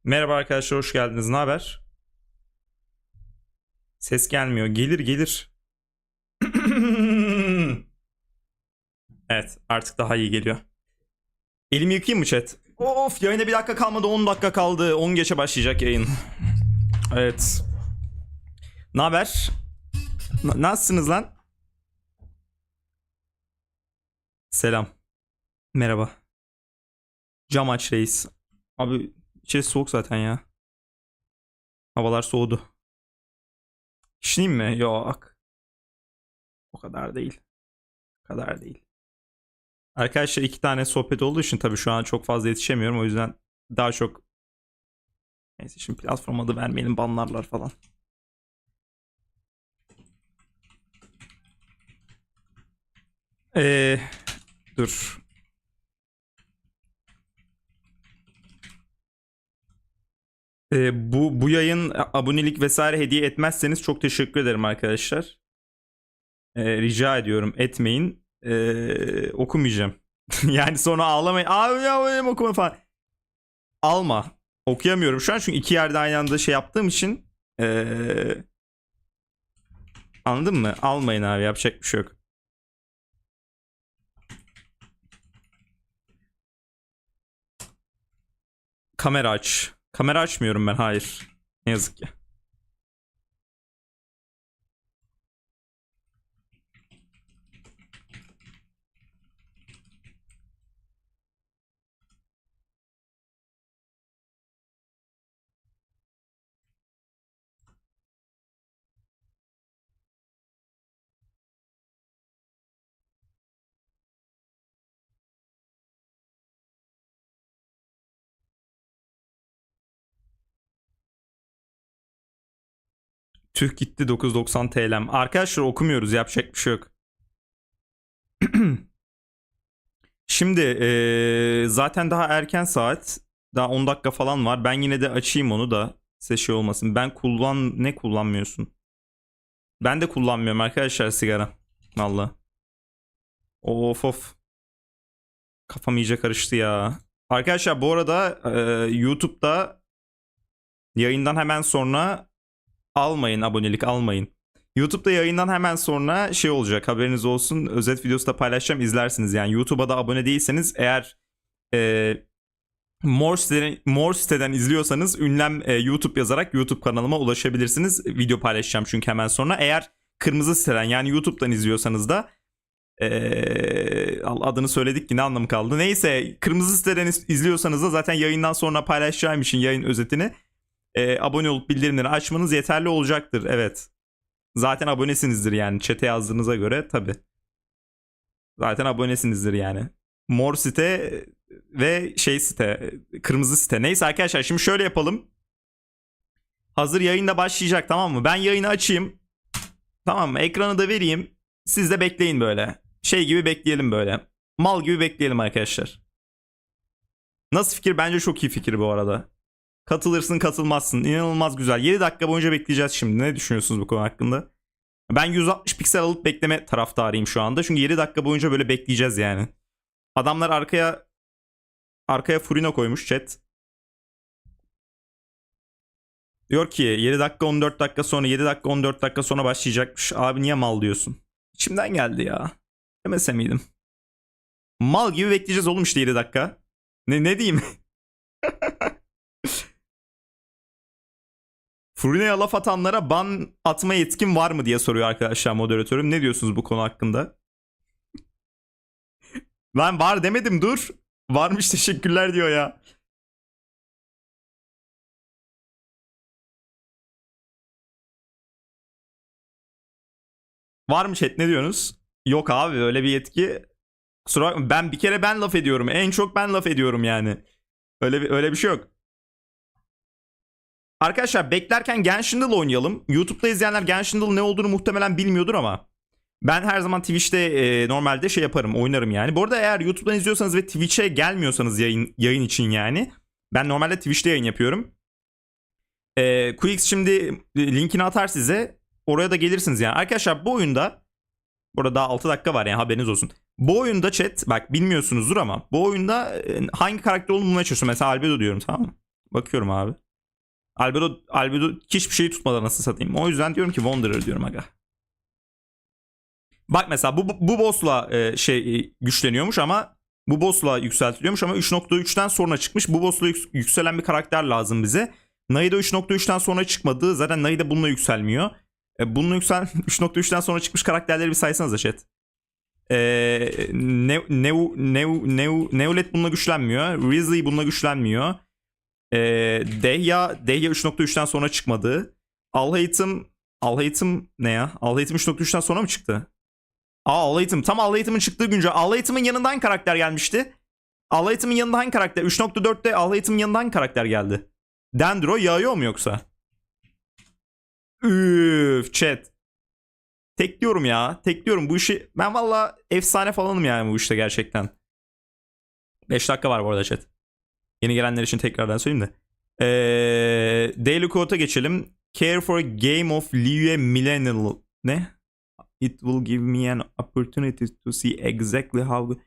Merhaba arkadaşlar, hoş geldiniz. Ne haber? Ses gelmiyor. Gelir gelir. Evet, artık daha iyi geliyor. Elimi yıkayayım mı chat? Of, yayına bir dakika kalmadı. 10 dakika kaldı. 10 geçe başlayacak yayın. Evet. Ne haber? Nasılsınız lan? Selam. Merhaba. Cam aç reis. Abi içerisi soğuk zaten ya. Havalar soğudu. İşineyim mi? Yok. O kadar değil. O kadar değil. Arkadaşlar iki tane sohbet olduğu için tabii şu an çok fazla yetişemiyorum. O yüzden daha çok... Neyse şimdi platform adı vermeyelim, banlarlar falan. Ee, dur. Bu yayın abonelik vesaire hediye etmezseniz çok teşekkür ederim arkadaşlar. Rica ediyorum, etmeyin. Okumayacağım. Yani sonra ağlamayın. Abi ya benim okuma falan. Alma. Okuyamıyorum şu an çünkü iki yerde aynı anda şey yaptığım için. Anladın mı? Almayın abi, yapacak bir şey yok. Kamera aç. Kamera açmıyorum ben, hayır. Ne yazık ki. Tüh gitti 990 TL'm. Arkadaşlar okumuyoruz, yapacak bir şey yok. Şimdi zaten daha erken saat. Daha 10 dakika falan var. Ben yine de açayım onu da size şey olmasın. Ne kullanmıyorsun? Ben de kullanmıyorum arkadaşlar sigara. Valla. Of of. Kafam iyice karıştı ya. Arkadaşlar bu arada YouTube'da yayından hemen sonra almayın, abonelik almayın. YouTube'da yayından hemen sonra şey olacak, haberiniz olsun. Özet videosu da paylaşacağım, izlersiniz. Yani YouTube'a da abone değilseniz eğer Mor siteden izliyorsanız ünlem YouTube yazarak YouTube kanalıma ulaşabilirsiniz. Video paylaşacağım çünkü hemen sonra. Eğer kırmızı siteden yani YouTube'dan izliyorsanız da adını söyledik ki ne anlamı kaldı. Neyse, kırmızı siteden izliyorsanız da zaten yayından sonra paylaşacağım için yayın özetini abone olup bildirimleri açmanız yeterli olacaktır. Evet. Zaten abonesinizdir yani. Chat'e yazdığınıza göre tabii. Zaten abonesinizdir yani. Mor site ve şey site, kırmızı site. Neyse arkadaşlar, şimdi şöyle yapalım. Hazır yayında başlayacak, tamam mı? Ben yayını açayım. Tamam mı? Ekranı da vereyim. Siz de bekleyin böyle. Şey gibi bekleyelim böyle. Mal gibi bekleyelim arkadaşlar. Nasıl fikir? Bence çok iyi fikir bu arada. Katılırsın katılmazsın. İnanılmaz güzel. 7 dakika boyunca bekleyeceğiz şimdi. Ne düşünüyorsunuz bu konu hakkında? Ben 160 piksel alıp bekleme taraftarıyım şu anda. Çünkü 7 dakika boyunca böyle bekleyeceğiz yani. Adamlar arkaya Furino koymuş chat. Diyor ki 7 dakika 14 dakika sonra, 7 dakika 14 dakika sonra başlayacakmış. Abi niye mal diyorsun? İçimden geldi ya. Demese miydim? Mal gibi bekleyeceğiz oğlum işte 7 dakika. Ne diyeyim? Furino'ya laf atanlara ban atma yetkin var mı diye soruyor arkadaşlar moderatörüm. Ne diyorsunuz bu konu hakkında? Lan var demedim, dur. Varmış, teşekkürler diyor ya. Var mı chat, ne diyorsunuz? Yok abi, öyle bir yetki. Kusura bakma, ben bir kere ben laf ediyorum. En çok ben laf ediyorum yani. Öyle bir şey yok. Arkadaşlar beklerken Genshin oynayalım. YouTube'da izleyenler Genshin ne olduğunu muhtemelen bilmiyordur ama ben her zaman Twitch'te normalde şey yaparım, oynarım yani. Bu arada eğer YouTube'dan izliyorsanız ve Twitch'e gelmiyorsanız yayın için yani. Ben normalde Twitch'te yayın yapıyorum. QX şimdi linkini atar size. Oraya da gelirsiniz yani. Arkadaşlar bu oyunda, burada daha 6 dakika var yani, haberiniz olsun. Bu oyunda chat, bak bilmiyorsunuzdur ama bu oyunda hangi karakter olduğunu bulmaya çalışıyorum. Mesela Albedo diyorum, tamam mı? Bakıyorum abi. Albedo hiçbir şeyi tutmadan nasıl satayım. O yüzden diyorum ki Wanderer diyorum aga. Bak mesela bu boss'la güçleniyormuş ama bu boss'la yükseltiliyormuş ama 3.3'ten sonra çıkmış. Bu boss'la yükselen bir karakter lazım bize. Nayda 3.3'ten sonra çıkmadı. Zaten Nayda bununla yükselmiyor. Bununla 3.3'ten sonra çıkmış karakterleri bir saysanıza chat. Neulet bununla güçlenmiyor. Rizzi bununla güçlenmiyor. Dehya 3.3'ten sonra çıkmadı. Alhait'im ne ya? Alhait'im 3.3'ten sonra mı çıktı? Alhait'im. Tam Alhait'im'in çıktığı günce. Alhait'im'in yanında hangi karakter gelmişti? Alhait'im'in yanında hangi karakter? 3.4'te Alhait'im'in yanında hangi karakter geldi? Dendro yağıyor mu yoksa? Üf chat. Tekliyorum ya. Tekliyorum bu işi. Ben valla efsane falanım yani bu işte gerçekten. 5 dakika var bu arada chat. Yeni gelenler için tekrardan söyleyeyim de. Daily Quote'a geçelim. Care for a game of live millennial. Ne? It will give me an opportunity to see exactly how...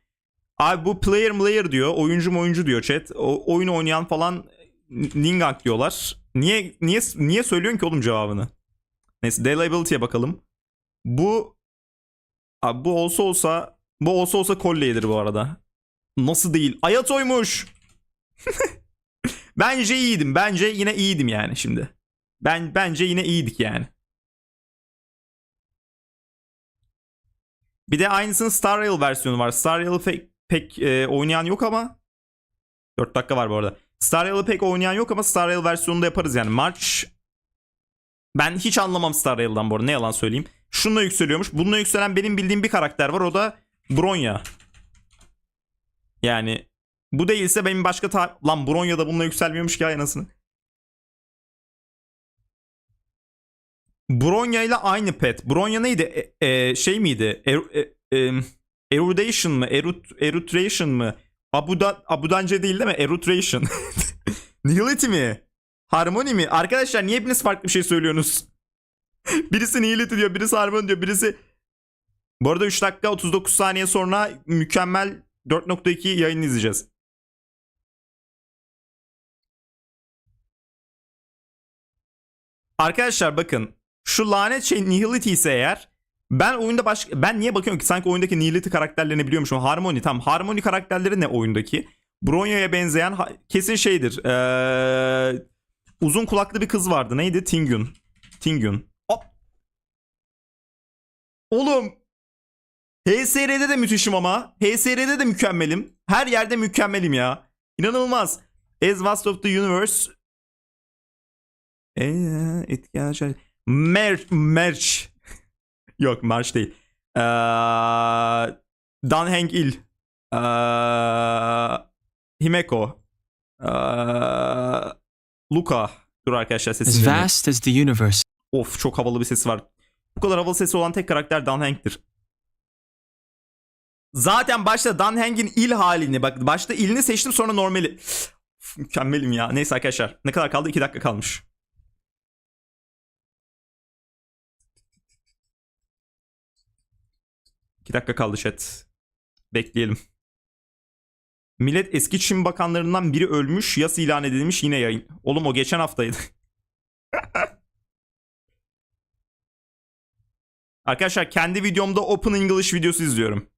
Abi bu player diyor. Oyuncu diyor chat. O oyunu oynayan falan Ningang diyorlar. Niye söylüyorsun ki oğlum cevabını? Neyse Dayability'ye bakalım. Bu olsa Colley'dir bu arada. Nasıl değil? Ayatoymuş. Bence iyiydim. Bence yine iyiydim yani şimdi. Bence yine iyiydik yani. Bir de aynısının Star Rail versiyonu var. Star Rail'ı pek oynayan yok ama 4 dakika var bu arada. Star Rail'ı pek oynayan yok ama Star Rail versiyonunu da yaparız yani. March ben hiç anlamam Star Rail'dan bu arada. Ne yalan söyleyeyim. Şununla yükseliyormuş. Bununla yükselen benim bildiğim bir karakter var. O da Bronya. Yani bu değilse benim başka lan Bronya da bununla yükselmiyormuş ki anasını. Bronya ile aynı pet. Bronya neydi? Şey miydi? Erudition mı? Erutration mı? Abudance değil mi? Erutration. Nihility mi? Harmony mi? Arkadaşlar niye hepiniz farklı bir şey söylüyorsunuz? Birisi Nihility diyor, birisi Harmony diyor, birisi... Bu arada 3 dakika 39 saniye sonra mükemmel 4.2 yayını izleyeceğiz. Arkadaşlar bakın. Şu lanet şey Nihility ise eğer ben niye bakıyorum ki sanki oyundaki Nihility karakterlerini biliyormuşum. Harmony tam. Harmony karakterleri ne oyundaki? Bronya'ya benzeyen kesin şeydir. Uzun kulaklı bir kız vardı. Neydi? Tingyun. Hop. Oğlum. HSR'de de müthişim ama. HSR'de de mükemmelim. Her yerde mükemmelim ya. İnanılmaz. As Vast of the Universe. Merch. Yok March değil. Dan Heng Il. Himeko. Luka. Dur arkadaşlar sesini. As vast as the universe. Of çok havalı bir sesi var. Bu kadar havalı sesi olan tek karakter Dan Heng'tir. Zaten başta Dan Heng'in il halini bak başta ilini seçtim sonra normali. Mükemmelim ya. Neyse arkadaşlar ne kadar kaldı? 2 dakika kalmış. İki dakika kaldı chat. Bekleyelim. Millet eski Çin bakanlarından biri ölmüş. Yas ilan edilmiş yine yayın. Oğlum o geçen haftaydı. Arkadaşlar kendi videomda Open English videosu izliyorum.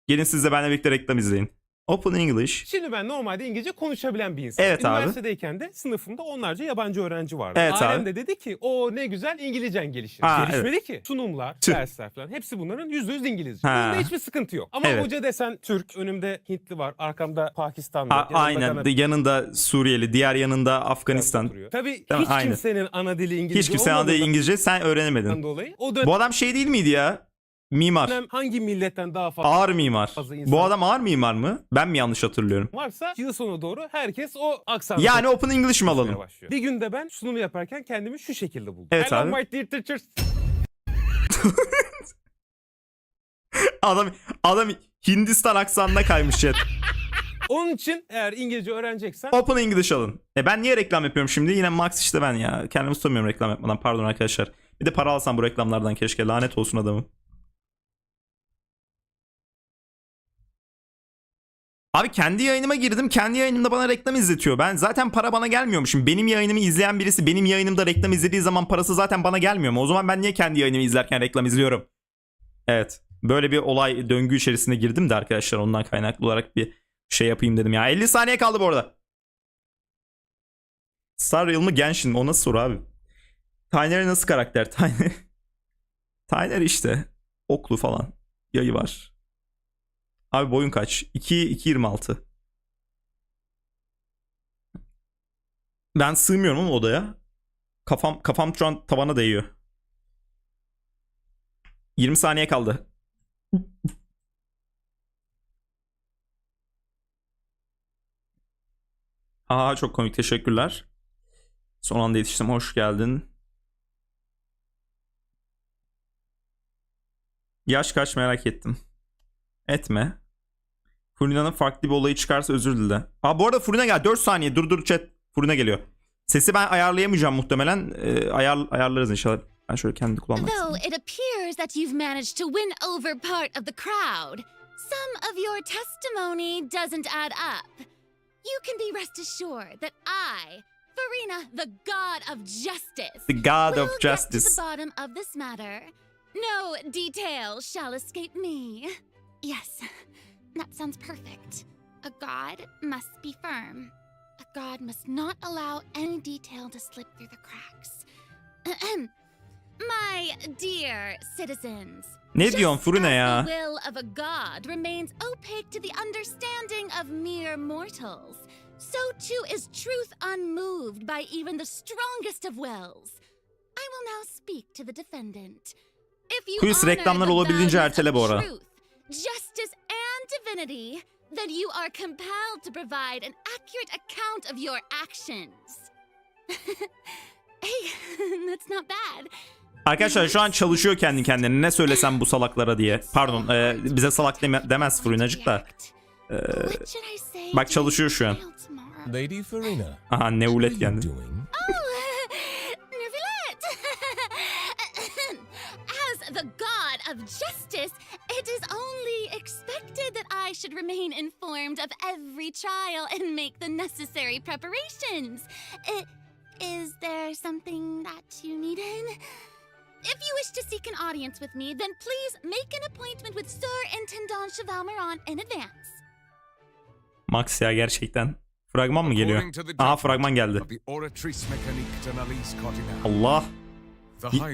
Gelin siz de benimle birlikte reklam izleyin. Open English. Şimdi ben normalde İngilizce konuşabilen bir insanım. Evet abi. Üniversitedeyken de sınıfımda onlarca yabancı öğrenci vardı. Evet Ailem abi. de dedi ki o ne güzel İngilizcen gelişir. Ha, Gelişmedi ki. Sunumlar, dersler falan hepsi bunların %100 İngilizce. Ha. Bunda hiçbir sıkıntı yok. Ama Evet. hoca desen Türk, önümde Hintli var, arkamda Pakistanlı. Aynen. Yanında Suriyeli, diğer yanında Afganistan. Tabii Değil mi? hiç Aynen. kimsenin ana dili İngilizce Hiç kimsenin ana dili İngilizce sen öğrenemedin. dolayı. O Bu adam şey değil miydi ya? Mimar. dönem hangi milletten daha fazla Ağır mimar. insan Bu adam ağır mimar mı? Ben mi yanlış hatırlıyorum? varsa yıl sonu doğru herkes o aksanı Yani Open English mi alalım? başlıyor. Bir günde ben sunumu yaparken kendimi şu şekilde buldum. Evet Hello abi. my dear teachers. Adam Hindistan aksanına kaymış chat. Onun için eğer İngilizce öğreneceksen Open English alın. Ben niye reklam yapıyorum şimdi? Yine Max işte ben ya. Kendimi tutamıyorum reklam yapmadan. Pardon arkadaşlar. Bir de para alsam bu reklamlardan keşke. Lanet olsun adamım. Abi kendi yayınıma girdim. Kendi yayınımda bana reklam izletiyor. Ben zaten para bana gelmiyormuşum. Benim yayınımı izleyen birisi benim yayınımda reklam izlediği zaman parası zaten bana gelmiyor mu? O zaman ben niye kendi yayınımı izlerken reklam izliyorum? Evet. Böyle bir olay döngü içerisine girdim de arkadaşlar, ondan kaynaklı olarak bir şey yapayım dedim ya. 50 saniye kaldı bu arada. Star Realm mı Genshin mi? O nasıl soru abi? Tyner nasıl karakter? Tyner işte. Oklu falan. Yayı var. Abi boyun kaç? 2.26. Ben sığmıyorum ama odaya. Kafam şu an tavana değiyor. 20 saniye kaldı. Aa çok komik, teşekkürler. Son anda yetiştim, hoş geldin. Yaş kaç merak ettim. Etme. Furina'nın farklı bir olayı çıkarsa özür dile. Aa bu arada Furina gel. 4 saniye dur chat. Furina geliyor. Sesi ben ayarlayamayacağım muhtemelen. Ayarlarız inşallah. Ben şöyle kendi kullanmak istiyorum. Though it appears that you've managed to win over part of the crowd, some of your testimony doesn't add up. You can be rest assured that I, Farina, the god of justice, The god will of justice. get to the bottom of this matter. No detail shall escape me. Yes, that sounds perfect. A god must be firm. A god must not allow any detail to slip through the cracks. My dear citizens, Ne diyorsun Furina just ya? as the will of a god remains opaque to the understanding of mere mortals, so too is truth unmoved by even the strongest of wills. I will now speak to the defendant. If you Quiz honor reklamlar the olabildiğince values ertele of bu ara. truth, justice and divinity, then you are compelled to provide an accurate account of your actions. Hey, that's not bad. Arkadaşlar şu an çalışıyor kendi kendine. Ne söylesem bu salaklara diye. Pardon, bize salak demez Furinacık da. Bak çalışıyor şu an. Lady Farina. Aha Neulet What are you geldi. doing? As the god of justice, it is only expected that I should remain informed of every trial and make the necessary preparations. Is there something that you needed? If you wish to seek an audience with me, then please make an appointment with Sir Intendant Chevalmeron in advance. Max ya gerçekten. Fragman mı geliyor? Aha fragman geldi. Allah.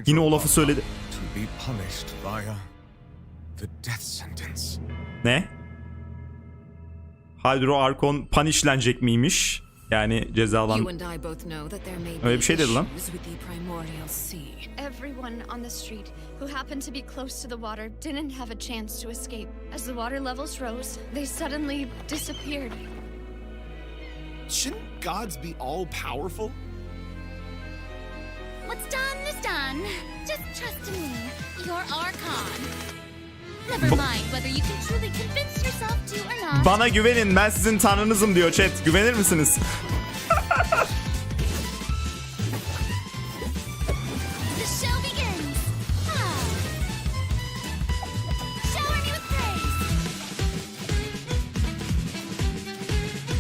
Yine o lafı söyledi. Ne? Hydroarkon punishlenecek miymiş? Yani cezalan... Öyle bir şey dedi lan. Everyone on the street who happened to be close to the water didn't have a chance to escape. As the water levels rose, they suddenly disappeared. Shouldn't gods be all powerful? What's done is done. Just trust in me. You're Archon. Never mind whether you can truly convince yourself to or not. Bana güvenin, ben sizin tanrınızım diyor chat. Güvenir misiniz? The show begins. Shower me with praise.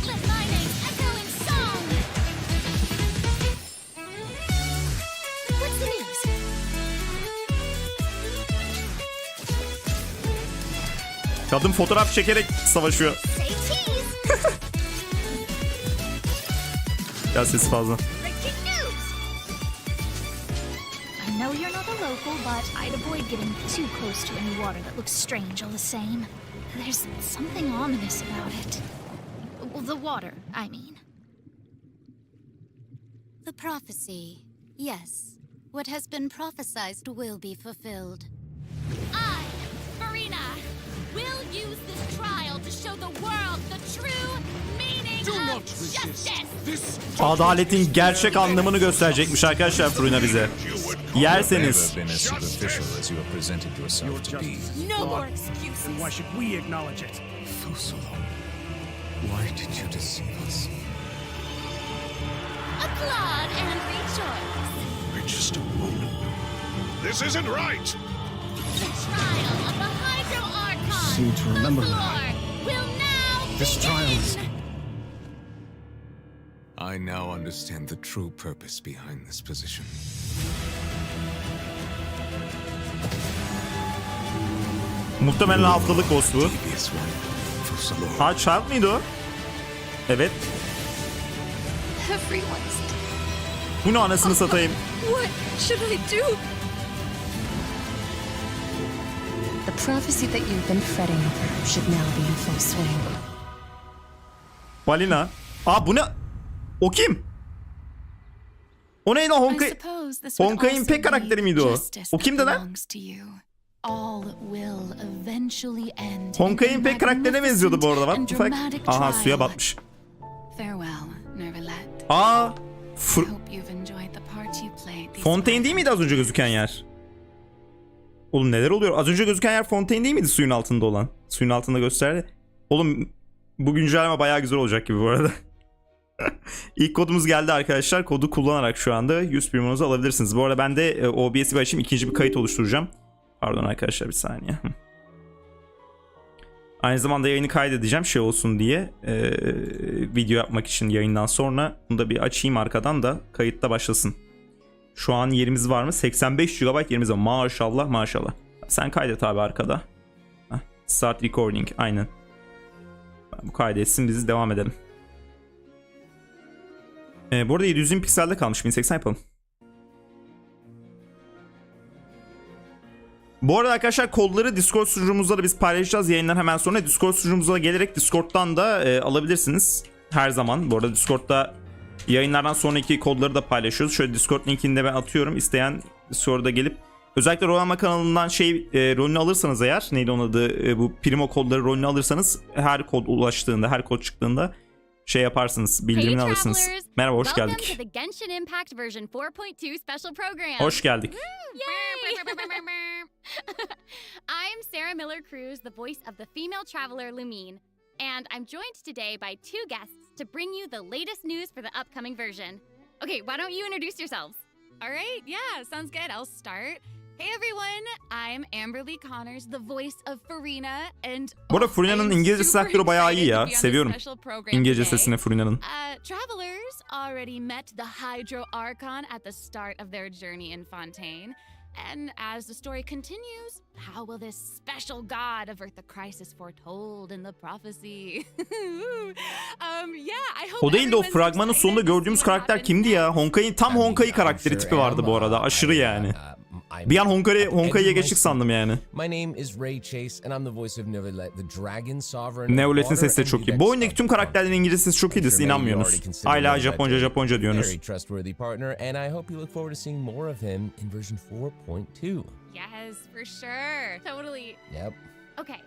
Let my name echo in song. What's the news? Kadın fotoğraf çekerek savaşıyor. Say cheese. Ya sesi fazla. Breaking news. I know you're not a local, but I'd avoid getting too close to any water that looks strange all the same. There's something ominous about it. Well, the water, I mean. The prophecy. Yes. What has been prophesized will be fulfilled. I, Farina, will use this trial to show the world the true meaning of justice. Adaletin gerçek anlamını gösterecekmiş arkadaşlar Furina bize. Yerseniz. Never been as superficial as you have presented yourself to be. No more excuses. Why should we acknowledge it? Fusolo, why did you deceive us? Applaud and rejoice. We're just a woman. This isn't right! The trial of the Hydro Archon. Seem to remember the floor will now This trial is... I now understand the true purpose behind this position. Muhtemelen haftalık boss bu. Devious one, for Salor. Ha, Child mıydı o? Evet. Everyone's. Bu ne anasını satayım. What should I do? The prophecy that you've been fretting over should now be in full swing. Balina. Aa, bu ne? O kim? O neydi o Honkai Impact karakteri miydi o? O kimdi lan? Honkai Impact karakterine benziyordu bu arada. What the fuck? Aha, suya batmış. Aa, Fontaine değil miydi az önce gözüken yer? Oğlum neler oluyor? Az önce gözüken yer Fontaine değil miydi suyun altında olan? Suyun altında gösterdi. Oğlum bu güncelleme bayağı güzel olacak gibi bu arada. İlk kodumuz geldi arkadaşlar. Kodu kullanarak şu anda 100 primonuzu alabilirsiniz. Bu arada ben de OBS'i açayım. İkinci bir kayıt oluşturacağım. Pardon arkadaşlar, bir saniye. Aynı zamanda yayını kaydedeceğim şey olsun diye. Video yapmak için yayından sonra. Bunu da bir açayım arkadan da kayıtta başlasın. Şu an yerimiz var mı? 85 GB yerimiz var. Maşallah maşallah. Sen kaydet abi arkada. Start recording. Aynen. Bu kaydetsin, biz devam edelim. Bu arada 720 pikselde kalmış. 1080 yapalım. Bu arada arkadaşlar kodları Discord sunucumuzda da biz paylaşacağız yayından hemen sonra. Discord sunucumuza gelerek Discord'dan da alabilirsiniz. Her zaman. Bu arada Discord'da yayınlardan sonraki kodları da paylaşıyoruz. Şöyle Discord linkini de ben atıyorum. İsteyen Discord'a gelip özellikle Rolama kanalından rolünü alırsanız eğer, neydi onun adı, bu primo kodları rolünü alırsanız her kod ulaştığında, her kod çıktığında şey yaparsınız, bildirimini alırsınız. Merhaba, hoş geldik. Welcome to the Genshin Impact version 4.2 special program. Hoş geldik. I'm Sarah Miller Cruz, the voice of the female traveler Lumine, and I'm joined today by two guests to bring you the latest news for the upcoming version. Okay, why don't you introduce yourselves? All right, yeah, sounds good. I'll start. Hey everyone, I'm Amberly Connors, the voice of Farina, and bu arada Farina'nın İngilizce ses aktörü bayağı iyi ya. Seviyorum İngilizce sesini Farina'nın. Travelers already met the Hydro Archon at the start of their journey in Fontaine. And as the story continues, how will this special god avert the crisis foretold in the prophecy? O değil de o fragmanın sonunda gördüğümüz karakter kimdi ya? Tam Honkai karakteri tipi vardı bu arada. Aşırı yani. Bir an Honkai'ye geçtik sandım yani. Neolet'in sesi de çok iyi. Bu oyundaki tüm karakterlerin İngilizce sesi çok iyiydi. Siz inanmıyorsunuz. Hala Japonca diyorsunuz. Yes, for sure. Totally. Yep. Okay,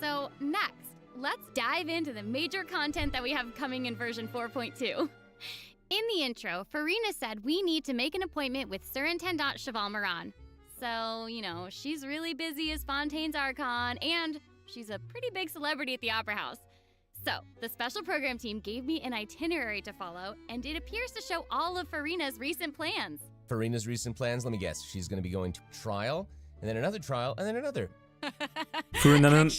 so next, let's dive into the major content that we have coming in version 4.2. In the intro, Farina said we need to make an appointment with Surintendant Cheval Moran. So, you know, she's really busy as Fontaine's Archon, and she's a pretty big celebrity at the Opera House. So, the special program team gave me an itinerary to follow, and it appears to show all of Farina's recent plans. Farina's recent plans, let me guess, she's going to be going to trial, and then another trial, and then another. Farina'nın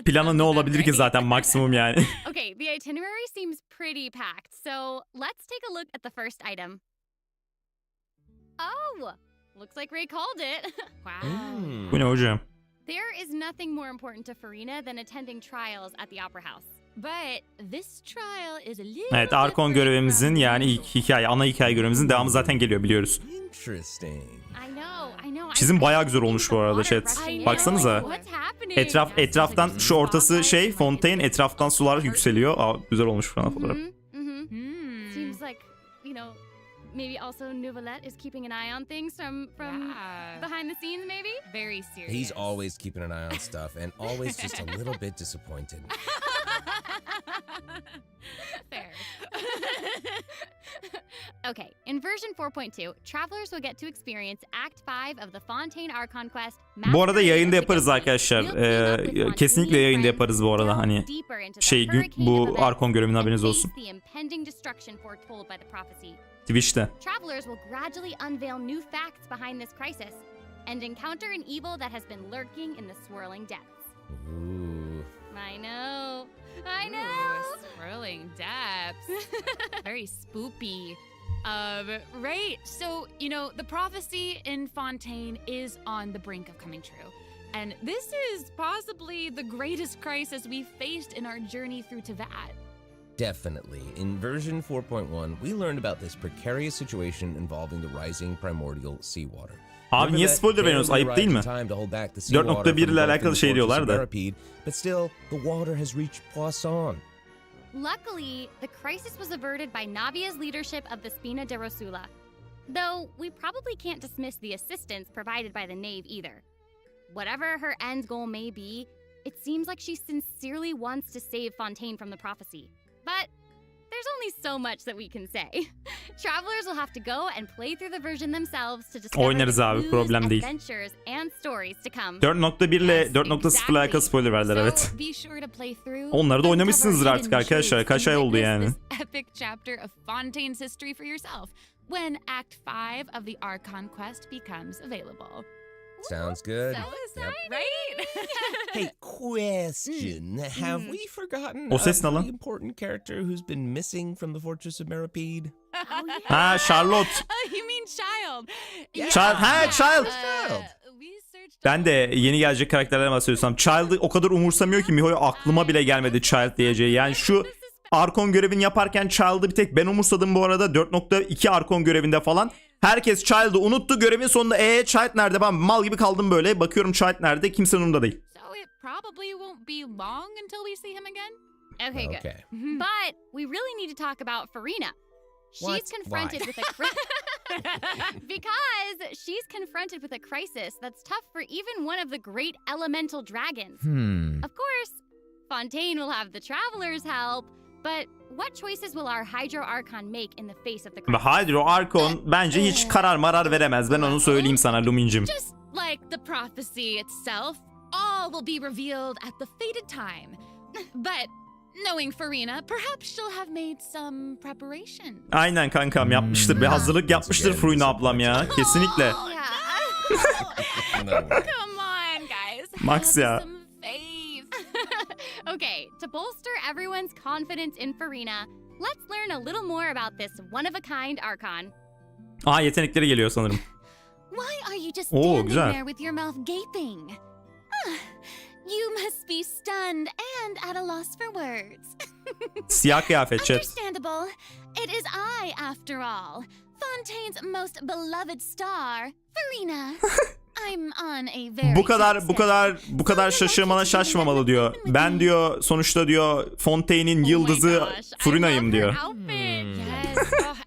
planı ne olabilir ki zaten maksimum yani. Okay, the itinerary seems pretty packed, so let's take a look at the first item. Oh, looks like Ray called it. Wow. Bu ne hocam? There is nothing more important to Farina than attending trials at the Opera House. But this trial is a little Evet, Archon görevimizin yani ilk hikaye, ana hikaye görevimizin devamı zaten geliyor biliyoruz. Çizim bayağı güzel olmuş bu arada chat. Baksanıza. Etraftan şu ortası Fontaine, etraftan sular yükseliyor. Aa, güzel olmuş falan fotoğraf. Seems like, you know, maybe also Nouvellette is keeping an eye on things from behind the scenes maybe? Very serious. He's always keeping an eye on stuff and always just a little bit disappointed. Fair. Okay, in version 4.2, travelers will get to experience Act 5 of the Fontaine Archon Quest. Bu arada yayında yaparız arkadaşlar. Kesinlikle yayında yaparız bu arada. Hani bu Archon görevinin haberiniz olsun. Twitch'te. Travelers will gradually unveil new facts behind this crisis and encounter an evil that has been lurking in the swirling depths. Ooh. I know. I know. Swirling depths. Very spoopy. Right. So, you know, the prophecy in Fontaine is on the brink of coming true. And this is possibly the greatest crisis we've faced in our journey through Teyvat. Definitely. In version 4.1, we learned about this precarious situation involving the rising primordial seawater. Abi niye spoiler veriyorsunuz? Ayıp değil mi? 4.1 ile alakalı şey diyorlar da. But still, the water has reached Poisson. Luckily, the crisis was averted by Navia's leadership of the Spina de Rosula. Though, we probably can't dismiss the assistance provided by the Knave either. Whatever her end goal may be, it seems like she sincerely wants to save Fontaine from the prophecy. But there's only so much that we can say. Travelers will have to go and play through the version themselves to discover Oynarız abi, the problem clues, değil. adventures and stories to come. 4.1 ile 4.0 ile alakalı spoiler verdiler, evet. Onları da oynamışsınızdır artık arkadaşlar. Kaç ay oldu yani. Epic chapter of Fontaine's history for yourself when Act 5 of the Archon quest becomes available. Sounds good. So exciting, right? Hey, question. Have we forgotten O ses ne a lan? really important character who's been missing from the Fortress of Meripede? Ha, Charlotte. You mean Child? Child. Ben de yeni gelecek karakterlerden bahsediyorsam Child'ı o kadar umursamıyor ki Miho'ya aklıma bile gelmedi Child diyeceği. Yani şu Arkon görevini yaparken Child'ı bir tek ben umursadım bu arada. 4.2 Arkon görevinde falan. Herkes Child'ı unuttu. Görevin sonunda Child nerede? Ben mal gibi kaldım böyle. Bakıyorum Child nerede? Kimsenin umurunda değil. So it probably won't be long until we see him again. Okay, good. But we really need to talk about Farina. She's confronted with a because she's confronted with a crisis that's tough for even one of the great elemental dragons. Of course, Fontaine will have the travelers' help, but what choices will our Hydro Archon make in the face of the crisis? Hydro Archon bence hiç karar veremez. Ben onu söyleyeyim sana Lumin'cim. Just like the prophecy itself, all will be revealed at the fated time. But knowing Farina, perhaps she'll have made some preparation. Aynen kankam yapmıştır. Bir hazırlık yapmıştır Farina ablam ya. Kesinlikle. Come on, guys. Max ya. Okay, to bolster everyone's confidence in Farina, let's learn a little more about this one-of-a-kind Archon. Aa, yetenekleri geliyor sanırım. Why are you just Oo, standing güzel. there with your mouth gaping? You must be stunned and at a loss for words. Siyah kıyafet chat. Understandable. It is I, after all. Fontaine's most beloved star, Farina. I'm on a very Bu kadar şaşırmana şaşmamalı diyor. Ben diyor sonuçta diyor Fontaine'in yıldızı Farina'yım diyor. Yes.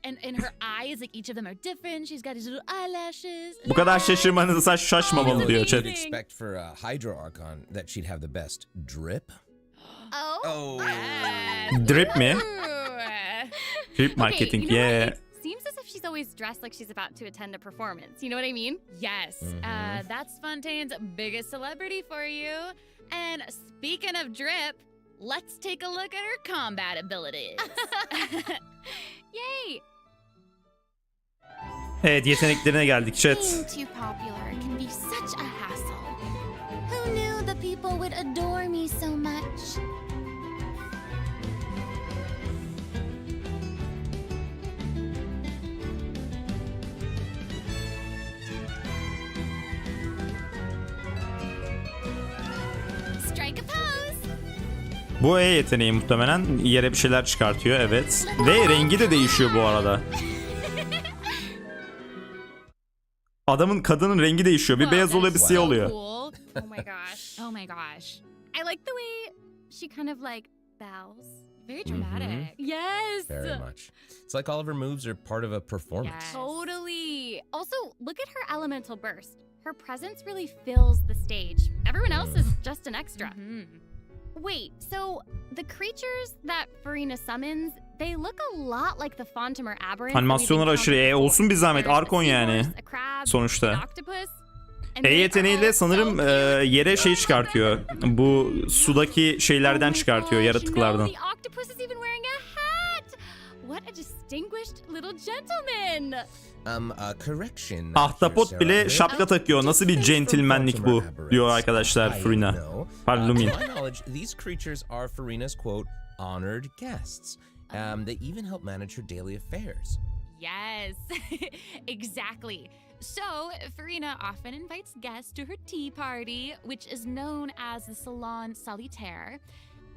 And her eyes, like each of them are different. She's got these little eyelashes. Bu kadar şaşırmanıza şaşmamalı diyor chat. Expect for a Hydro Archon that she'd have the best drip. Oh. Drip mi? Drip marketing, Okay, you know yeah. what? It seems as if she's always dressed like she's about to attend a performance. You know what I mean? Yes. That's Fontaine's biggest celebrity for you. And speaking of drip, let's take a look at her combat abilities. Yay! Evet, yeteneklerine geldik chat. Being too popular can be such a hassle. Who knew the people would adore me so much? Strike a pose! Bu yeteneği muhtemelen yere bir şeyler çıkartıyor, evet. Ve rengi de değişiyor bu arada. Adamın, kadının rengi değişiyor. Bir beyaz oluyor, bir siyah oluyor. Cool. Oh my gosh. Oh my gosh. I like the way she kind of like bows. Very dramatic. Yes! Very much. It's like all of her moves are part of a performance. Yes. Totally. Also, look at her elemental burst. Her presence really fills the stage. Everyone else is just an extra. Wait, so the creatures that Farina summons, they look a lot like the Fontamer Aberrants. Animasyonlar aşırı. Olsun bir zahmet. Arkon yani. Sonuçta. Yeteneğiyle sanırım yere şey çıkartıyor. Bu sudaki şeylerden çıkartıyor, yaratıklardan. The octopus is even wearing a hat. What a distinguished little gentleman. Correction. Ahtapot bile şapka takıyor. Nasıl bir centilmenlik bu diyor arkadaşlar Farina. Pardon, To Lumin. my knowledge, these creatures are Farina's, quote, honored guests. They even help manage her daily affairs. Yes, exactly. So, Farina often invites guests to her tea party, which is known as the Salon Solitaire.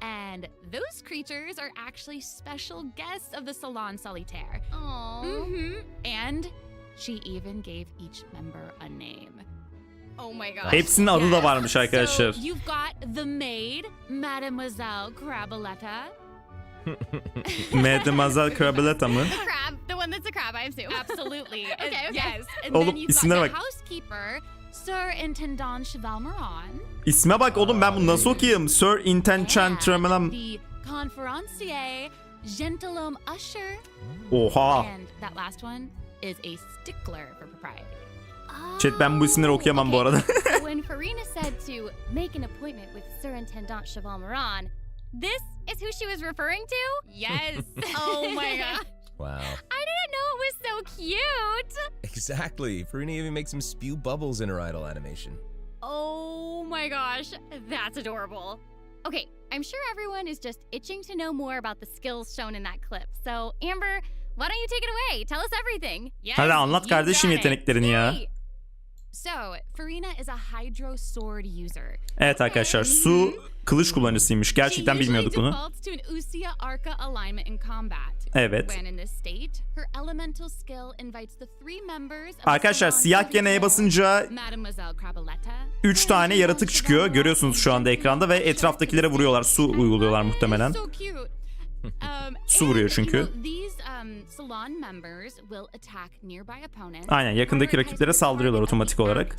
And those creatures are actually special guests of the Salon Solitaire. Aww. And she even gave each member a name. Oh my gosh. Hepsinin adı da varmış So, arkadaşlar. you've got the maid, Mademoiselle Crabaletta. Mademoiselle Crabaletta mı? The crab. The one that's a crab, I assume. Absolutely. Okay. Yes. And Oğlum, then you've got isimlere the bak. housekeeper, Sir Intendant Chevalmeron. İsme bak oğlum, ben bunu nasıl okuyayım? Sir Intenchantremelam. The conferencier, Gentilhomme Usher. Oha. And that last one is a stickler for propriety. Chat, ben bu isimleri okuyamam bu arada. So when Farina said to make an appointment with Surintendant Chevalmeron, this is who she was referring to? Yes. Oh my god. Wow. I didn't know it was so cute. Exactly. Farina even makes him spew bubbles in her idol animation. Oh my gosh, that's adorable. Okay, I'm sure everyone is just itching to know more about the skills shown in that clip. So, Amber, why don't you take it away? Tell us everything. Yes, Hadi anlat you kardeşim got it. yeteneklerini ya. Yay. So, Farina is a hydro sword user. Evet arkadaşlar, su kılıç kullanıcısıymış. Gerçekten bilmiyorduk bunu. She usually defaults to an Usia Arca alignment in combat. Evet. When in this state, her elemental skill invites the three members of Arkadaşlar, Salon siyah Solitaire, geneye basınca Mademoiselle Crabaletta, 3 tane yaratık çıkıyor. Görüyorsunuz şu anda ekranda ve etraftakilere vuruyorlar. Su uyguluyorlar muhtemelen. So cute. Su vuruyor çünkü. Salon members will attack nearby opponents. Aynen, yakındaki rakiplere saldırıyorlar otomatik olarak.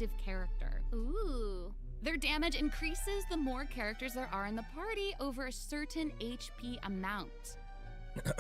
Ooh. Their damage increases the more characters there are in the party over a certain HP amount.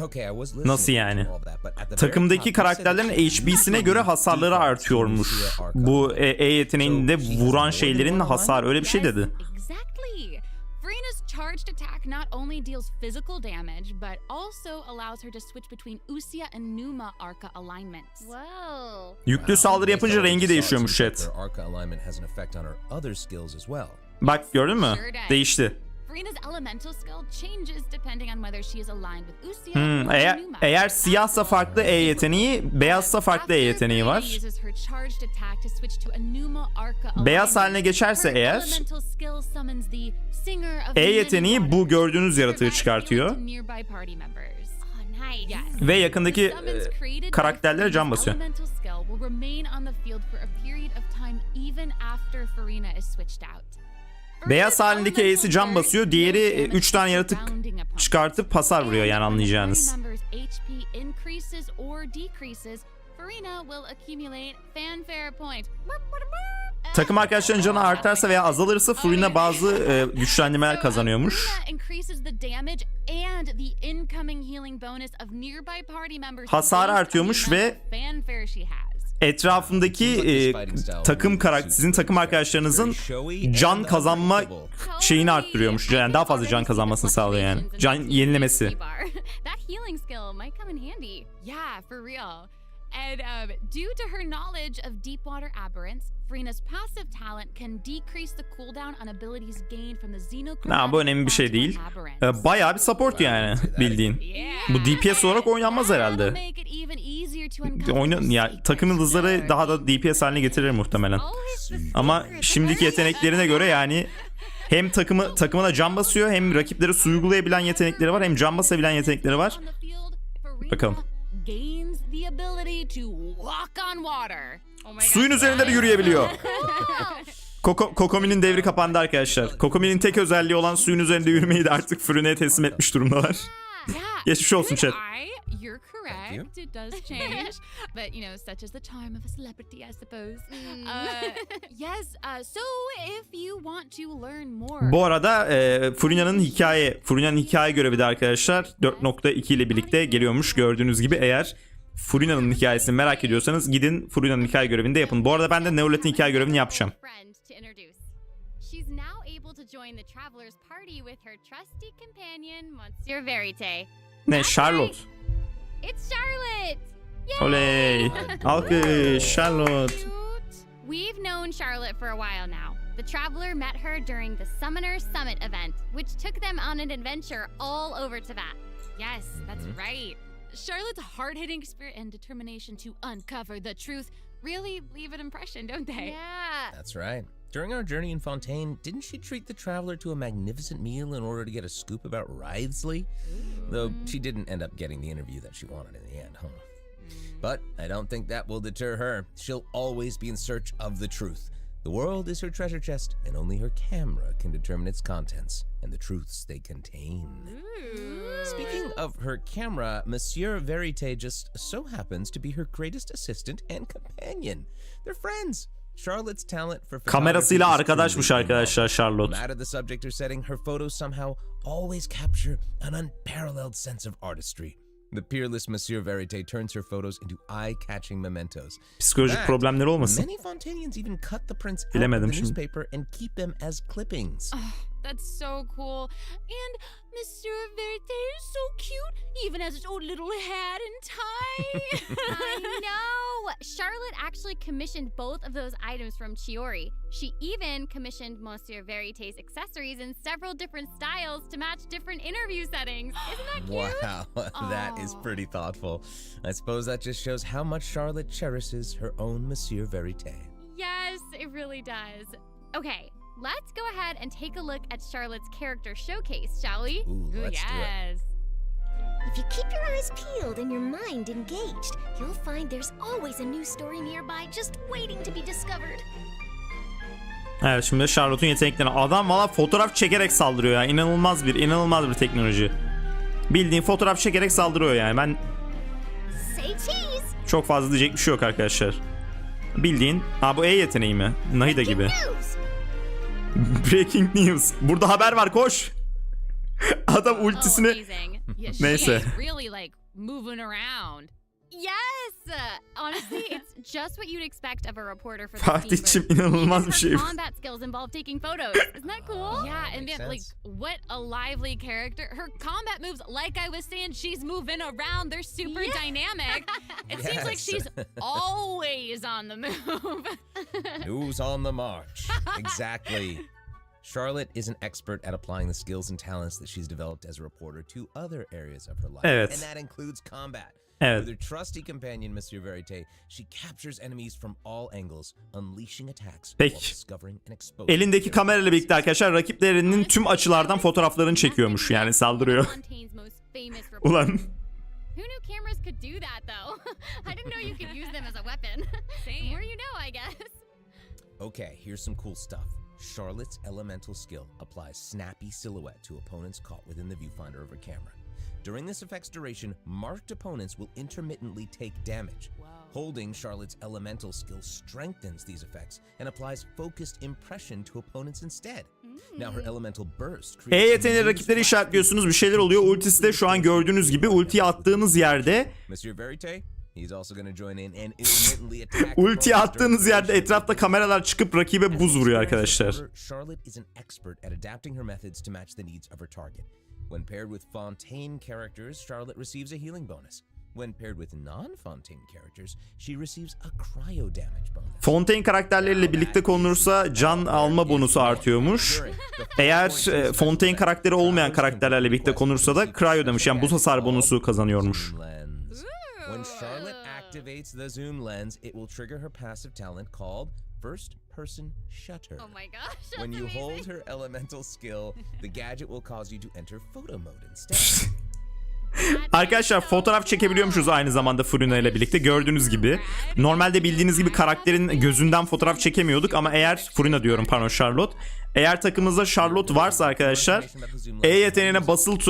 Okay, I was listening Nasıl yani? to all that, but at the very Takımdaki top, you said karakterlerin that HP'sine göre hasarları artıyormuş. Bu E yeteneğinde vuran şeylerin hasarı, öyle bir şey dedi. Exactly. Farina's charged attack not only deals physical damage, but also allows her to switch between Usia and Numa Arca alignments. Whoa. Yüklü saldırı yapınca rengi değişiyormuş chat. Her arca alignment has an effect on her other skills as well. Bak, gördün mü? Sure does. Değişti. Farina's elemental skill changes depending on whether she is aligned with Usia or Numa. Eğer siyahsa farklı E yeteneği, beyazsa farklı E yeteneği var. Uses her charged attack to switch to a Numa Arca Beyaz haline alignment. geçerse Her eğer, elemental skill summons the singer of E many yeteneği bu waters. gördüğünüz yaratığı Provides çıkartıyor. healing to nearby party members. Oh, nice. Yes. Ve yakındaki The summons created by karakterlere can Farina's basıyor. elemental skill will remain on the field for a period of time even after Farina is switched out. Beyaz halindeki E'si can basıyor, diğeri 3 tane yaratık çıkartıp hasar vuruyor, yani anlayacağınız. Takım arkadaşlarının canı artarsa veya azalırsa Farina bazı güçlendirmeler kazanıyormuş. Hasarı artıyormuş ve etrafındaki sizin takım arkadaşlarınızın can kazanma şeyini arttırıyormuş. Yani daha fazla can kazanmasını sağlıyor yani. Can yenilemesi. That healing skill might come in handy. Yeah, for real. And due to her knowledge of deepwater aberrants, Farina's passive talent can decrease the cooldown on abilities gained from the xenochromatic Bu önemli bir şey değil. aberrants. Bayağı bir support yani, bildiğin. Bu DPS olarak oynanmaz herhalde. Takım yıldızları daha da DPS haline getirir muhtemelen. Ama şimdiki yeteneklerine göre yani hem takımına can basıyor, hem rakiplere su uygulayabilen yetenekleri var, hem can basabilen yetenekleri var. Bakalım. Suyun üzerinde de yürüyebiliyor. Kokomi'nin devri kapandı arkadaşlar. Kokomi'nin tek özelliği olan suyun üzerinde yürümeyi de artık Farina'ya teslim etmiş durumdalar. Geçmiş olsun chat. You're correct. It does change, but you know, such is the charm of a celebrity, I suppose. Yes. So, if you want to learn more. Bu arada Farina'nın hikaye görevi de arkadaşlar 4.2 ile birlikte geliyormuş. Gördüğünüz gibi, eğer Farina'nın hikayesini merak ediyorsanız gidin Farina'nın hikaye görevini de yapın. Bu arada ben de Neolet'in hikaye görevini yapacağım. She's now able to join the traveler's party with her trusty companion, Monsieur Verite. Ne? Charlotte. It's Charlotte! Oley! Alkış Charlotte. We've known Charlotte for a while now. The Traveler met her during the Summoner Summit event, which took them on an adventure all over Teyvat. Yes, that's right. Charlotte's hard-hitting spirit and determination to uncover the truth really leave an impression, don't they? Yeah. That's right. During our journey in Fontaine, didn't she treat the Traveler to a magnificent meal in order to get a scoop about Wriothesley? Though she didn't end up getting the interview that she wanted in the end, huh? But I don't think that will deter her. She'll always be in search of the truth. The world is her treasure chest, and only her camera can determine its contents and the truths they contain. Speaking of her camera, Monsieur Verite just so happens to be her greatest assistant and companion. They're friends. Charlotte's talent for Kamerasıyla arkadaşmış arkadaşlar Charlotte. No matter the subject or setting, her photos somehow always capture an unparalleled sense of artistry. The peerless Monsieur Verite turns her photos into eye-catching mementos. Psikolojik problemleri olmasın. Many Fontainians even cut the prints out Bilemedim of the şimdi. newspaper and keep them as clippings. That's so cool. And Monsieur Verite is so cute. He even has his own little hat and tie. I know! Charlotte actually commissioned both of those items from Chiori. She even commissioned Monsieur Verite's accessories in several different styles to match different interview settings. Isn't that cute? Wow, that is pretty thoughtful. I suppose that just shows how much Charlotte cherishes her own Monsieur Verite. Yes, it really does. Okay, let's go ahead and take a look at Charlotte's character showcase, shall we? Ooh, let's do it. If you keep your eyes peeled and your mind engaged, you'll find there's always a new story nearby just waiting to be discovered. Evet, şimdi Charlotte'un yeteneklerine. Adam valla fotoğraf çekerek saldırıyor ya. İnanılmaz bir teknoloji. Bildiğin fotoğraf çekerek saldırıyor yani. Ben çok fazla diyecek bir şey yok arkadaşlar. Bildiğin. Bu E yeteneği mi? Nahida gibi. Breaking news. Burada haber var, koş. Adam ultisini... Neyse. Really like moving around. Yes! Honestly, it's just what you'd expect of a reporter for the Fatih'cim inanılmaz bir şey. Her combat skills involve taking photos. Isn't that cool? Yeah, and then like, what a lively character. Her combat moves, like I was saying, she's moving around. They're super dynamic. It seems like she's always on the move. Who's on the march? Exactly. Charlotte is an expert at applying the skills and talents that she's developed as a reporter to other areas of her life. Evet. And that includes combat. Evet. With her trusty companion, Monsieur Verite, she captures enemies from all angles, unleashing attacks while Peki. discovering and exposing. Elindeki kamerayla birlikte arkadaşlar rakiplerinin tüm açılardan fotoğraflarını çekiyormuş, yani saldırıyor. Ulan. Who knew cameras could do that though? I didn't know you could use them as a weapon. The more you know, I guess. Okay, here's some cool stuff. Charlotte's elemental skill applies snappy silhouette to opponents caught within the viewfinder of her camera. During this effect's duration, marked opponents will intermittently take damage. Holding Charlotte's elemental skill strengthens these effects and applies focused impression to opponents instead. Now her elemental burst E yeteneği rakipleri işaretliyorsunuz, bir şeyler oluyor. Ultisi de şu an gördüğünüz gibi ultiyi attığınız yerde Monsieur Verite, he's also going to join in and intermittently attack. ultiyi attığınız yerde etrafta kameralar çıkıp rakibe buz vuruyor arkadaşlar. Charlotte is an expert at adapting her methods to match the needs of her target. When paired with Fontaine characters, Charlotte receives a healing bonus. When paired with non-Fontaine characters, she receives a cryo damage bonus. Fontaine karakterleriyle birlikte konulursa can alma bonusu artıyormuş. Eğer Fontaine karakteri olmayan karakterlerle birlikte konulursa da cryo demiş, yani buz hasar bonusu kazanıyormuş. When Charlotte activates the zoom lens, it will trigger her passive talent called First Person Shutter. Oh my gosh, that's When you amazing. hold her elemental skill, the gadget will cause you to enter photo mode instead. Arkadaşlar fotoğraf çekebiliyormuşuz aynı zamanda Furina ile birlikte, gördüğünüz gibi. Normalde bildiğiniz gibi karakterin gözünden fotoğraf çekemiyorduk ama eğer Furina diyorum, pardon, Charlotte. Eğer takımımızda Charlotte varsa arkadaşlar E yeteneğine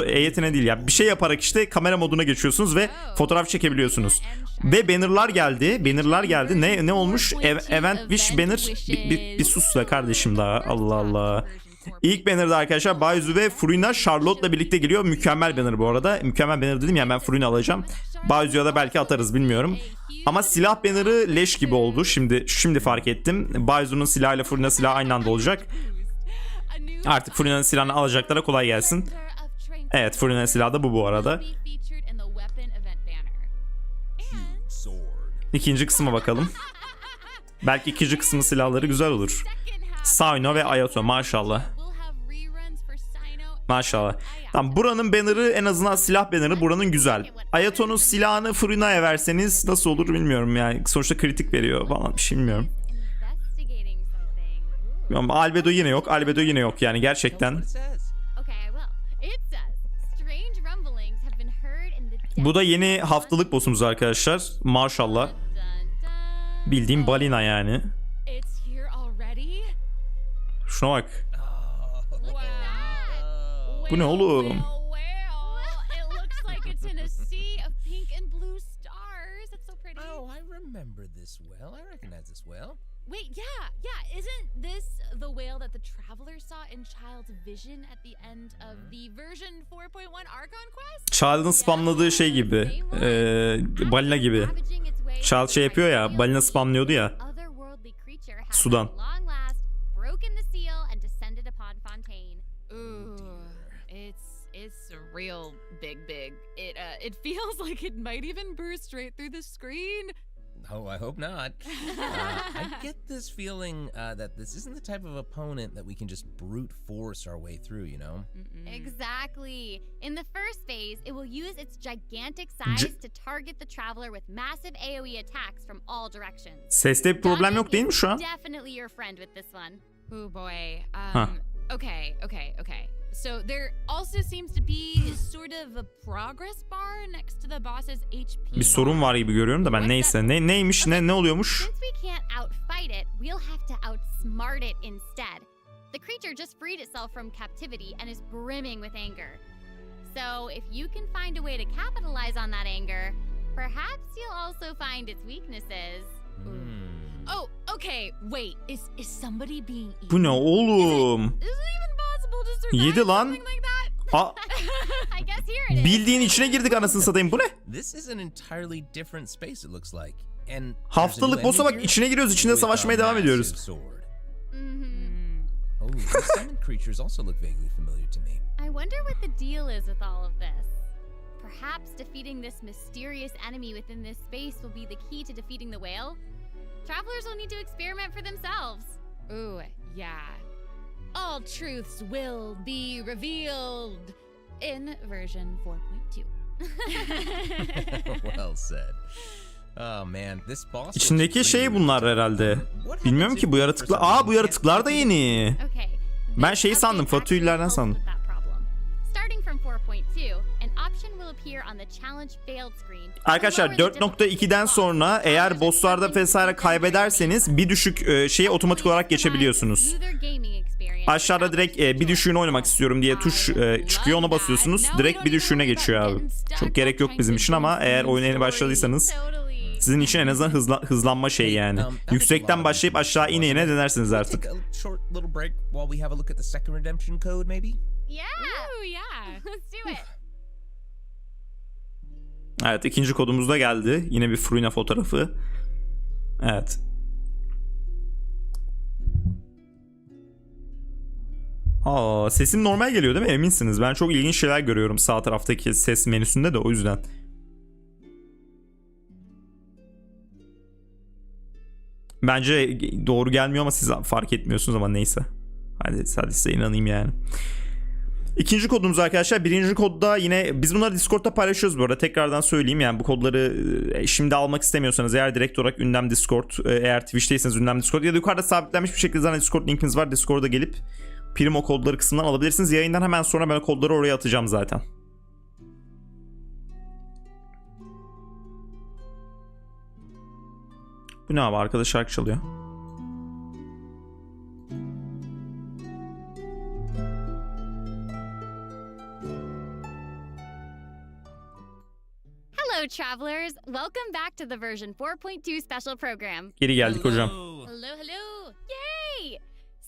E yeteneği değil ya, bir şey yaparak işte kamera moduna geçiyorsunuz ve fotoğraf çekebiliyorsunuz. Ve bannerlar geldi. Ne olmuş? Event Wish banner. Bir sus be kardeşim daha. Allah Allah. İlk banner'da arkadaşlar Baizu ve Furina Charlotte'la birlikte geliyor. Mükemmel banner bu arada. Mükemmel banner dedim ya, ben Furina alacağım. Baizu'ya da belki atarız, bilmiyorum. Ama silah banner'ı leş gibi oldu. Şimdi fark ettim. Baizu'nun silahıyla Furina silahı aynı anda olacak. Artık Furina'nın silahını alacaklara kolay gelsin. Evet, Furina'nın silahı da bu arada. İkinci kısma bakalım. Belki ikinci kısmı silahları güzel olur. Sino ve Ayato maşallah. Maşallah. Tamam, buranın banner'ı en azından silah banner'ı buranın güzel. Ayato'nun silahını Furina'ya verseniz nasıl olur bilmiyorum yani. Sonuçta kritik veriyor falan bir şey bilmiyorum. Ama albedo yine yok. Albedo yine yok yani gerçekten. Bu da yeni haftalık boss'umuz arkadaşlar. Maşallah. Bildiğim balina yani. Şuna bak. Bu ne oğlum? Oh, I remember this well. I recognize this well. Wait, yeah. Isn't this the whale that the traveler saw in Child's vision at the end of the version 4.1 Archon quest? Child'ın spamladığı şey gibi. Balina gibi. Child şey yapıyor ya, balina spamlıyordu ya. Sudan. It's real big. It feels like it might even burst straight through the screen. Oh, I hope not. I get this feeling that this isn't the type of opponent that we can just brute force our way through, you know? Exactly. In the first phase, it will use its gigantic size to target the traveler with massive AoE attacks from all directions. Seste bir problem yok değil mi şu an? Definitely your friend with this one. Oh boy. Okay. So there also seems to be sort of a progress bar next to the boss's HP. Bir sorun var gibi görüyorum da ben neyse. Neymiş? Ne oluyormuş? Since we can't outfight it, we'll have to outsmart it instead. The creature just freed itself from captivity and is brimming with anger. So if you can find a way to capitalize on that anger, perhaps you'll also find its weaknesses. Oh, okay. Wait. Is somebody being eaten? Bu ne oğlum? Is it even possible to survive Yedi lan. something like that? I guess here it is. Bildiğin içine girdik anasını satayım. Bu ne? This is an entirely different space it looks like. And Haftalık boss'a bak, içine giriyoruz, içinde savaşmaya devam ediyoruz. Oh, the summon creatures also look vaguely familiar to me. I wonder what the deal is with all of this. Perhaps defeating this mysterious enemy within this space will be the key to defeating the whale? Travelers will need to experiment for themselves. Ooh, yeah. All truths will be revealed in version 4.2. Well said. Oh man, this boss. İçindeki şey bunlar herhalde. Bilmiyorum ki bu yaratıklar. Bu yaratıklar da yeni. Ben şeyi sandım, Fatüillerden sandım. Arkadaşlar 4.2'den sonra eğer bosslarda vesaire kaybederseniz bir düşük şeye otomatik olarak geçebiliyorsunuz. Aşağıda direkt bir düşüğünü oynamak istiyorum diye tuş çıkıyor, ona basıyorsunuz. Direkt bir düşüğüne geçiyor abi. Çok gerek yok bizim için ama eğer oyuna yeni başladıysanız sizin için en azından hızlanma şeyi yani. Yüksekten başlayıp aşağı ine denersiniz artık. Evet, ikinci kodumuz da geldi. Yine bir Furina fotoğrafı. Evet. Sesim normal geliyor değil mi? Eminsiniz. Ben çok ilginç şeyler görüyorum sağ taraftaki ses menüsünde de o yüzden. Bence doğru gelmiyor ama siz fark etmiyorsunuz ama neyse. Hadi size inanayım yani. İkinci kodumuz arkadaşlar. Birinci kodda yine biz bunları Discord'da paylaşıyoruz bu arada. Tekrardan söyleyeyim yani bu kodları şimdi almak istemiyorsanız eğer direkt olarak ünlem Discord, eğer Twitch'teyseniz ünlem Discord ya da yukarıda sabitlenmiş bir şekilde zaten Discord linkiniz var. Discord'a gelip Primo kodları kısmından alabilirsiniz. Yayından hemen sonra ben kodları oraya atacağım zaten. Bu ne abi, arkada şarkı çalıyor. Hello travelers, welcome back to the version 4.2 special program. Geri geldik hocam. Hello. Yay!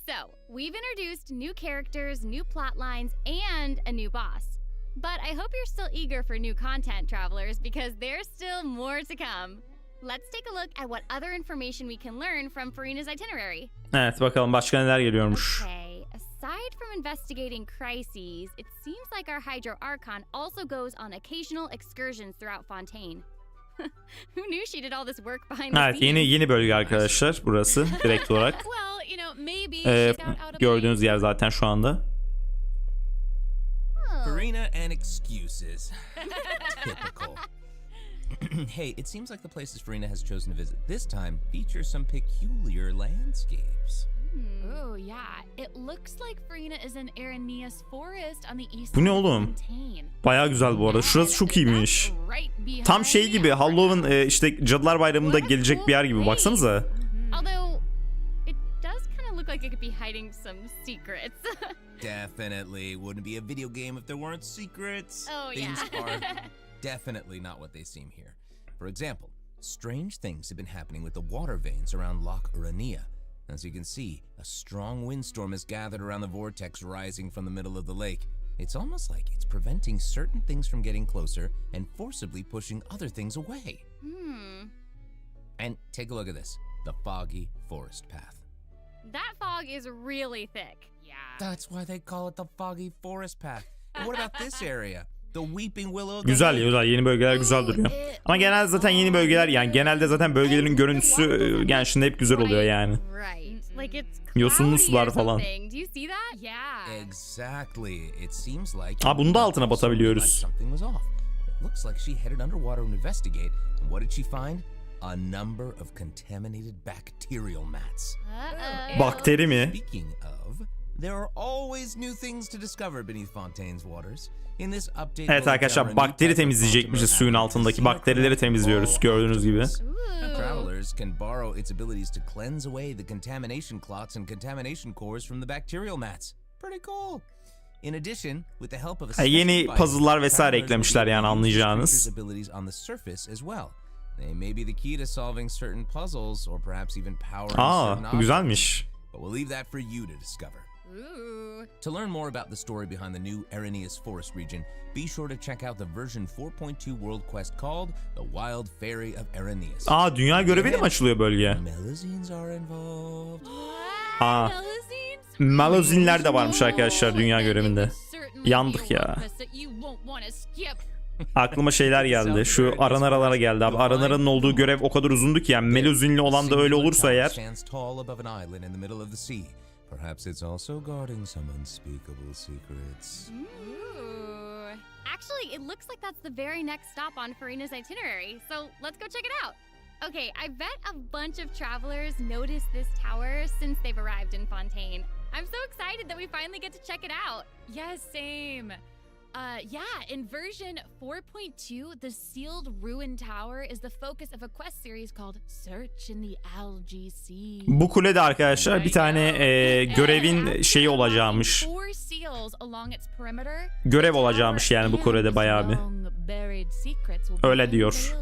So, we've introduced new characters, new plot lines, and a new boss. But I hope you're still eager for new content, travelers, because there's still more to come. Let's take a look at what other information we can learn from Furina's itinerary. Evet, bakalım başka neler geliyormuş. Okay, aside from investigating crises, it seems like our Hydro Archon also goes on occasional excursions throughout Fontaine. Who knew she did all this work behind the Evet, scenes? yeni bölge arkadaşlar burası direkt olarak. Well, you know, maybe she got out of Gördüğünüz yer zaten şu anda. Farina and excuses. Typical. Hey, it seems like the places Farina has chosen to visit this time feature some peculiar landscapes. Oh yeah, it looks like Farina is in Aranea's forest on the east Bu ne side of oğlum? Fontaine. Bayağı güzel bu arada. Şurası çok iyiymiş. Tam şey gibi, Halloween işte Cadılar Bayramı'nda gelecek bir yer gibi. Baksanıza. Although, it does kind of look like it could be hiding some secrets. Definitely wouldn't be a video game if there weren't secrets. Oh, Things yeah. are definitely not what they seem here. For example, strange things have been happening with the water veins around Loch Aranea. As you can see, a strong windstorm has gathered around the vortex rising from the middle of the lake. It's almost like it's preventing certain things from getting closer and forcibly pushing other things away. And take a look at this, the foggy forest path. That fog is really thick. Yeah. That's why they call it the foggy forest path. And what about this area? The Weeping Willow. Güzel, güzel. Yeni bölgeler güzel duruyor. Ama genelde zaten yeni bölgeler, yani genelde zaten bölgelerin görüntüsü Genshin'de hep güzel oluyor yani. Right. Like it's Yosunlu cloudy sular or falan. something. Do you see that? Yeah. Exactly. It seems like. Aa, bunu da altına also batabiliyoruz. realized something was off. It looks like she headed underwater to investigate. And what did she find? A number of contaminated bacterial mats. Bakteri mi? Speaking of, there are always new things to discover beneath Fontaine's waters. In this update, Evet arkadaşlar, bakteri temizleyecekmişiz suyun altındaki. Bakterileri temizliyoruz gördüğünüz gibi. Travelers can borrow its abilities to cleanse away the contamination clots and contamination cores from the bacterial mats. Pretty cool. In addition, with the help of a Yeni puzzle'lar vesaire eklemişler yani, anlayacağınız. abilities on the surface as well. They may be the key to solving certain puzzles or perhaps even powering certain objects. Güzelmiş. But we'll leave that for you to discover. To learn more about the story behind the new Aranea's forest region, be sure to check out the version 4.2 world quest called The Wild Fairy of Araneas. Dünya görevi mi açılıyor bölge? Melazines are involved. Melozinler de varmış arkadaşlar dünya görevinde. Yandık ya. Aklıma şeyler geldi. Şu aranaralara geldi abi. Aranaranın olduğu görev o kadar uzundu ki, yani melozinli olan da öyle olursa eğer. Perhaps it's also guarding some unspeakable secrets. Actually, it looks like that's the very next stop on Farina's itinerary. So let's go check it out. Okay, I bet a bunch of travelers noticed this tower since they've arrived in Fontaine. I'm so excited that we finally get to check it out. Yes, same. Yeah, in version 4.2, the sealed ruined tower is the focus of a quest series called Search in the Algae Sea. Bu kulede arkadaşlar bir tane görevin şeyi olacakmış. Görev olacakmış yani bu kulede bayağı bir. Öyle diyor.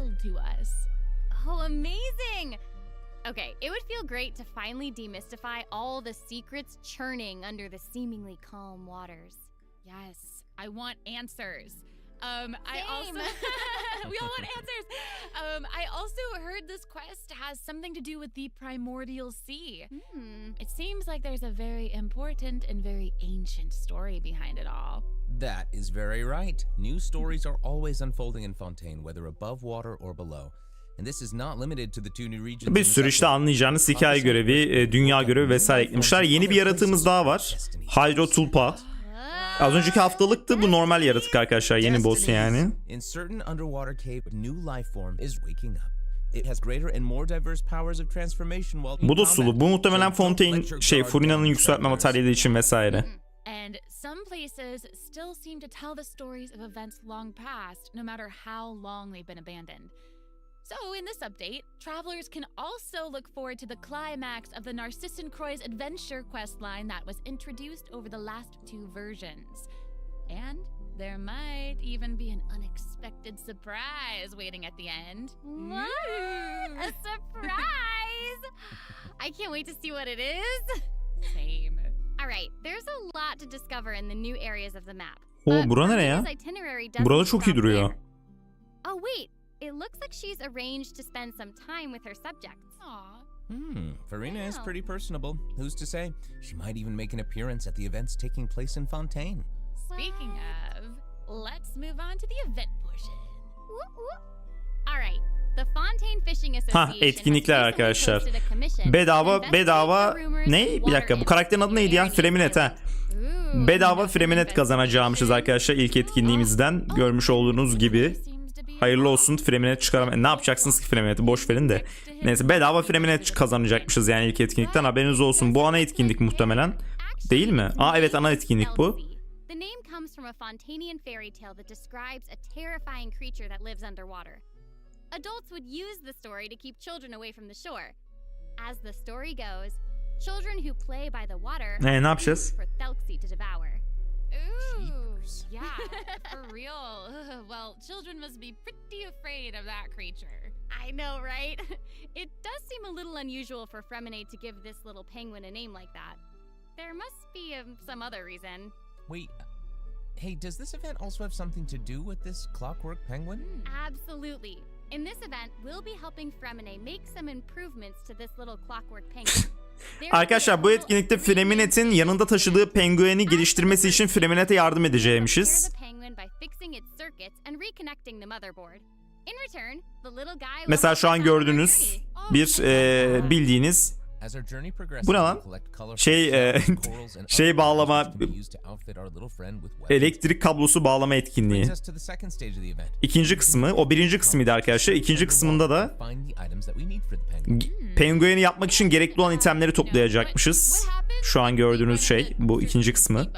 Oh, amazing! Okay, it would feel great to finally demystify all the secrets churning under the seemingly calm waters. Yes, I want answers. I also we all want answers. I also heard this quest has something to do with the primordial sea. It seems like there's a very important and very ancient story behind it all. That is very right. New stories are always unfolding in Fontaine, whether above water or below. And this is not limited to the two new regions. Bir sürü işte anlayacağınız hikaye görevi, dünya görevi vesaire eklemişler. Yeni bir yaratığımız daha var. Hydro Tulpa. Az önceki haftalıktı, bu normal yaratık arkadaşlar, yeni boss yani. In certain underwater cave, new life form is waking up. It has greater and more diverse powers of transformation while Bu da sulu. Bu muhtemelen Fontaine Furina'nın yükseltme materyali için vesaire. And some places still seem to tell the stories of events long past, no matter how long they've been abandoned. So, in this update, travelers can also look forward to the climax of the Narcissenkreuz adventure questline that was introduced over the last two versions. And there might even be an unexpected surprise waiting at the end. What? A surprise! I can't wait to see what it is. Same. All right, there's a lot to discover in the new areas of the map. Bura nere ya? Burada çok iyi duruyor. Oh, wait. It looks like she's arranged to spend some time with her subjects. Farina is pretty personable. Who's to say? She might even make an appearance at the events taking place in Fontaine. Speaking of, let's move on to the event portion. All right, Ha, etkinlikler arkadaşlar. Bedava ne? Bir dakika, bu karakterin adı neydi ya? Freminet ha. Bedava Freminet kazanacağımışız arkadaşlar ilk etkinliğimizden. Görmüş olduğunuz gibi. Hayırlı olsun, Freminet çıkaram. Ne yapacaksınız ki Freminet'i? Boş verin de. Neyse, bedava Freminet kazanacakmışız yani ilk etkinlikten. Haberiniz olsun. Bu ana etkinlik muhtemelen. Değil mi? Aa evet, ana etkinlik bu. The name comes from a Fontanian fairy tale that describes a terrifying creature that lives underwater. Adults would use the story to keep children away from the shore. As the story goes, children who play by the water Ne yapacağız? for Thelxie to devour. Ooh, yeah, for real. Well, children must be pretty afraid of that creature. I know, right? It does seem a little unusual for Fremine to give this little penguin a name like that. There must be some other reason. Wait, hey, does this event also have something to do with this clockwork penguin? Absolutely. In this event, we'll be helping Fremine make some improvements to this little clockwork penguin. Arkadaşlar bu etkinlikte Freminet'in yanında taşıdığı pengueni geliştirmesi için Freminet'e yardım edeceğimişiz. Mesela şu an gördüğünüz bir bildiğiniz, bu ne lan? Şey bağlama, elektrik kablosu bağlama etkinliği. İkinci kısmı, o birinci kısmıydı arkadaşlar. İkinci kısmında da pengueni yapmak için gerekli olan itemleri toplayacakmışız. Şu an gördüğünüz şey bu ikinci kısmı.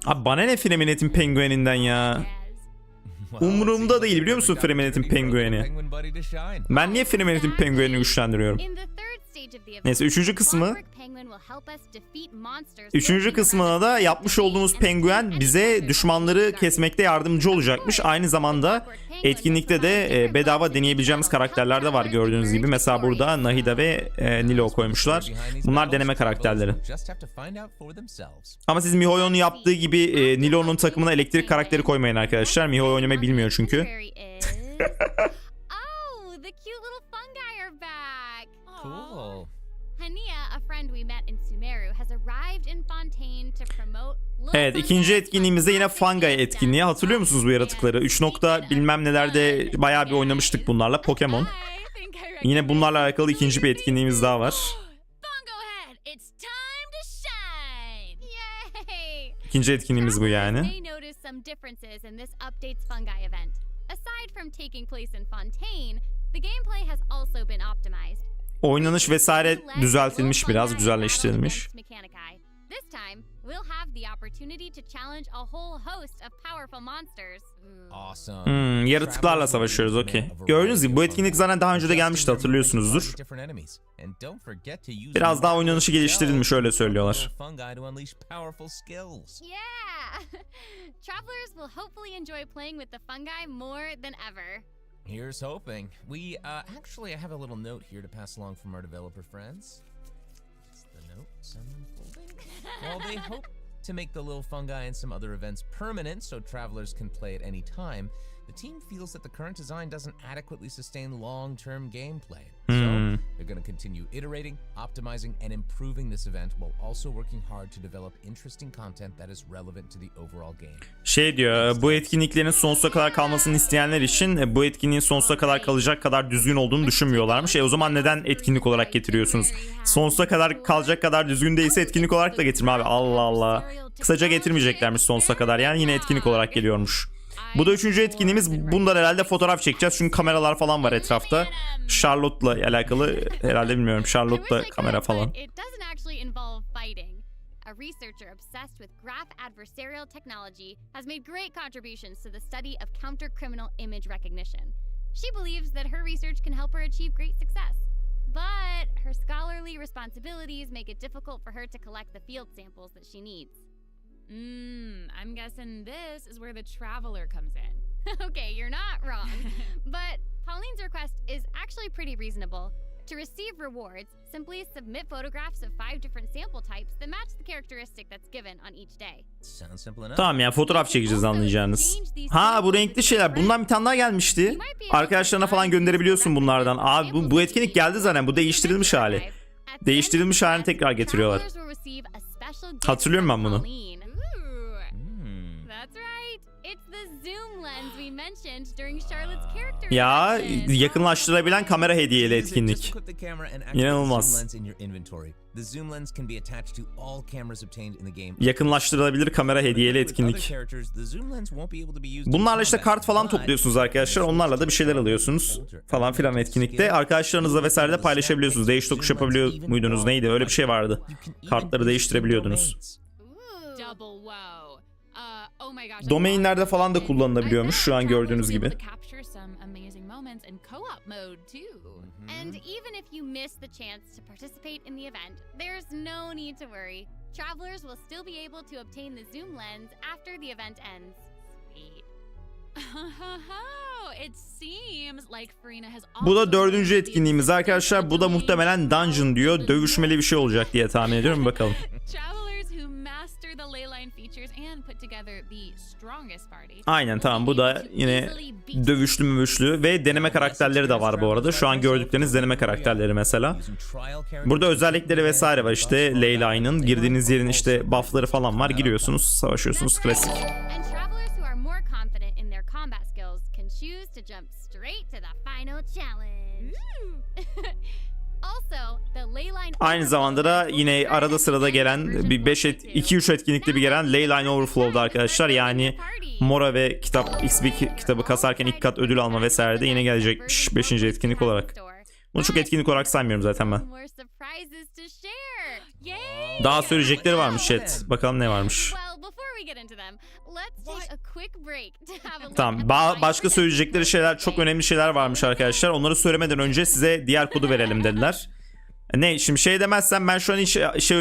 Abi bana ne Freminet'in pengueninden ya? Umurumda değil, biliyor musun Freminet'in pengueni? Ben niye Freminet'in penguenini güçlendiriyorum? Neyse, üçüncü kısmına da yapmış olduğumuz penguen bize düşmanları kesmekte yardımcı olacakmış. Aynı zamanda etkinlikte de bedava deneyebileceğimiz karakterler de var gördüğünüz gibi. Mesela burada Nahida ve Nilo koymuşlar. Bunlar deneme karakterleri. Ama siz Mihoyo'nun yaptığı gibi Nilo'nun takımına elektrik karakteri koymayın arkadaşlar. Mihoyo oynamayı bilmiyor çünkü. Cool. Evet, ikinci etkinliğimizde yine Fungi etkinliği. Hatırlıyor musunuz bu yaratıkları? 3 nokta bilmem nelerde bayağı bir oynamıştık bunlarla. Pokemon. Yine bunlarla alakalı ikinci bir etkinliğimiz daha var. İkinci etkinliğimiz bu yani. Oynanış vesaire düzeltilmiş, biraz güzelleştirilmiş. Yaratıklarla savaşıyoruz, okey. Gördüğünüz gibi bu etkinlik zaten daha önce de gelmişti, hatırlıyorsunuzdur. Biraz daha oynanışı geliştirilmiş, öyle söylüyorlar. Here's hoping. We actually I have a little note here to pass along from our developer friends. It's the note someone folding. Well, they hope to make the little fungi and some other events permanent so travelers can play at any time. The team feels that the current design doesn't adequately sustain long-term gameplay. So they're going to continue iterating, optimizing, and improving this event while also working hard to develop interesting content that is relevant to the overall game. Şey diyor, bu etkinliklerin sonsuza kadar kalmasını isteyenler için bu etkinliğin sonsuza kadar kalacak kadar düzgün olduğunu düşünmüyorlarmış. O zaman neden etkinlik olarak getiriyorsunuz? Sonsuza kadar kalacak kadar düzgün değilse etkinlik olarak da getirme abi. Allah Allah. Kısaca getirmeyeceklermiş sonsuza kadar, yani yine etkinlik olarak geliyormuş. Bu da üçüncü etkinliğimiz. Bundan herhalde fotoğraf çekeceğiz çünkü kameralar falan var etrafta. Charlotte'la alakalı herhalde, bilmiyorum. Charlotte'la kamera falan. A researcher obsessed with graph adversarial technology has made great contributions to the study of counter-criminal image recognition. She believes that her research can help her achieve great success. But her scholarly responsibilities make it difficult for her to collect the field samples that she needs. I'm guessing this is where the traveler comes in. Okay, you're not wrong. But Pauline's request is actually pretty reasonable. To receive rewards, simply submit photographs of 5 different sample types that match the characteristic that's given on each day. Tamam, yani fotoğraf çekeceğiz anlayacağınız. Ha, bu renkli şeyler. Bundan bir tane daha gelmişti. Arkadaşlarına falan gönderebiliyorsun bunlardan. Abi bu etkinlik geldi zaten. Bu değiştirilmiş hali. Değiştirilmiş halini tekrar getiriyorlar. Hatırlıyorum ben bunu. mentioned during Charlotte's character Ya introduction. yakınlaştırabilen kamera hediyeli etkinlik. İnanılmaz. Yakınlaştırılabilir kamera hediyeli etkinlik. Bunlarla işte kart falan topluyorsunuz arkadaşlar. Onlarla da bir şeyler alıyorsunuz falan filan etkinlikte. Arkadaşlarınızla vesaire de paylaşabiliyorsunuz. Değiş tokuş yapabiliyor muydunuz? Neydi? Öyle bir şey vardı. Kartları değiştirebiliyordunuz. Double wow. Oh my gosh. Domainlerde falan da kullanılabiliyormuş şu an gördüğünüz gibi. And even if you miss the chance to participate in the event, there's no need to worry. Travelers will still be able to obtain the zoom lens after the event ends. Sweet. It seems like Farina has Bu da also 4. etkinliğimiz arkadaşlar. Bu da muhtemelen dungeon diyor. Dövüşmeli bir şey olacak diye tahmin ediyorum. Bakalım. Travelers who master the ley line features and put together the strongest party. Aynen tamam, bu da yine dövüşlü ve deneme karakterleri de var bu arada. Şu an gördükleriniz deneme karakterleri mesela. Burada özellikleri vesaire var işte Leyla'nın. Girdiğiniz yerin işte buffları falan var. Giriyorsunuz, savaşıyorsunuz, klasik. And travelers who are more confident in their combat skills can choose to jump straight to the final challenge. Also, the ley line Aynı zamanda da yine arada sırada gelen bir 2-3 etkinlikte bir gelen Leyline Overflow'da arkadaşlar. Yani Mora ve kitap XP kitabı kasarken ilk kat ödül alma vesaire de yine gelecekmiş 5. etkinlik olarak. Bunu çok etkinlik olarak saymıyorum zaten ben. more surprises to share. Daha söyleyecekleri varmış chat. Bakalım ne varmış. Well, before we get into them, let's take a quick break to have a look Tamam, at the başka söyleyecekleri şeyler, çok önemli şeyler varmış arkadaşlar. Onları söylemeden önce size diğer kodu verelim dediler. Ne şimdi şey demezsem ben şu an hiç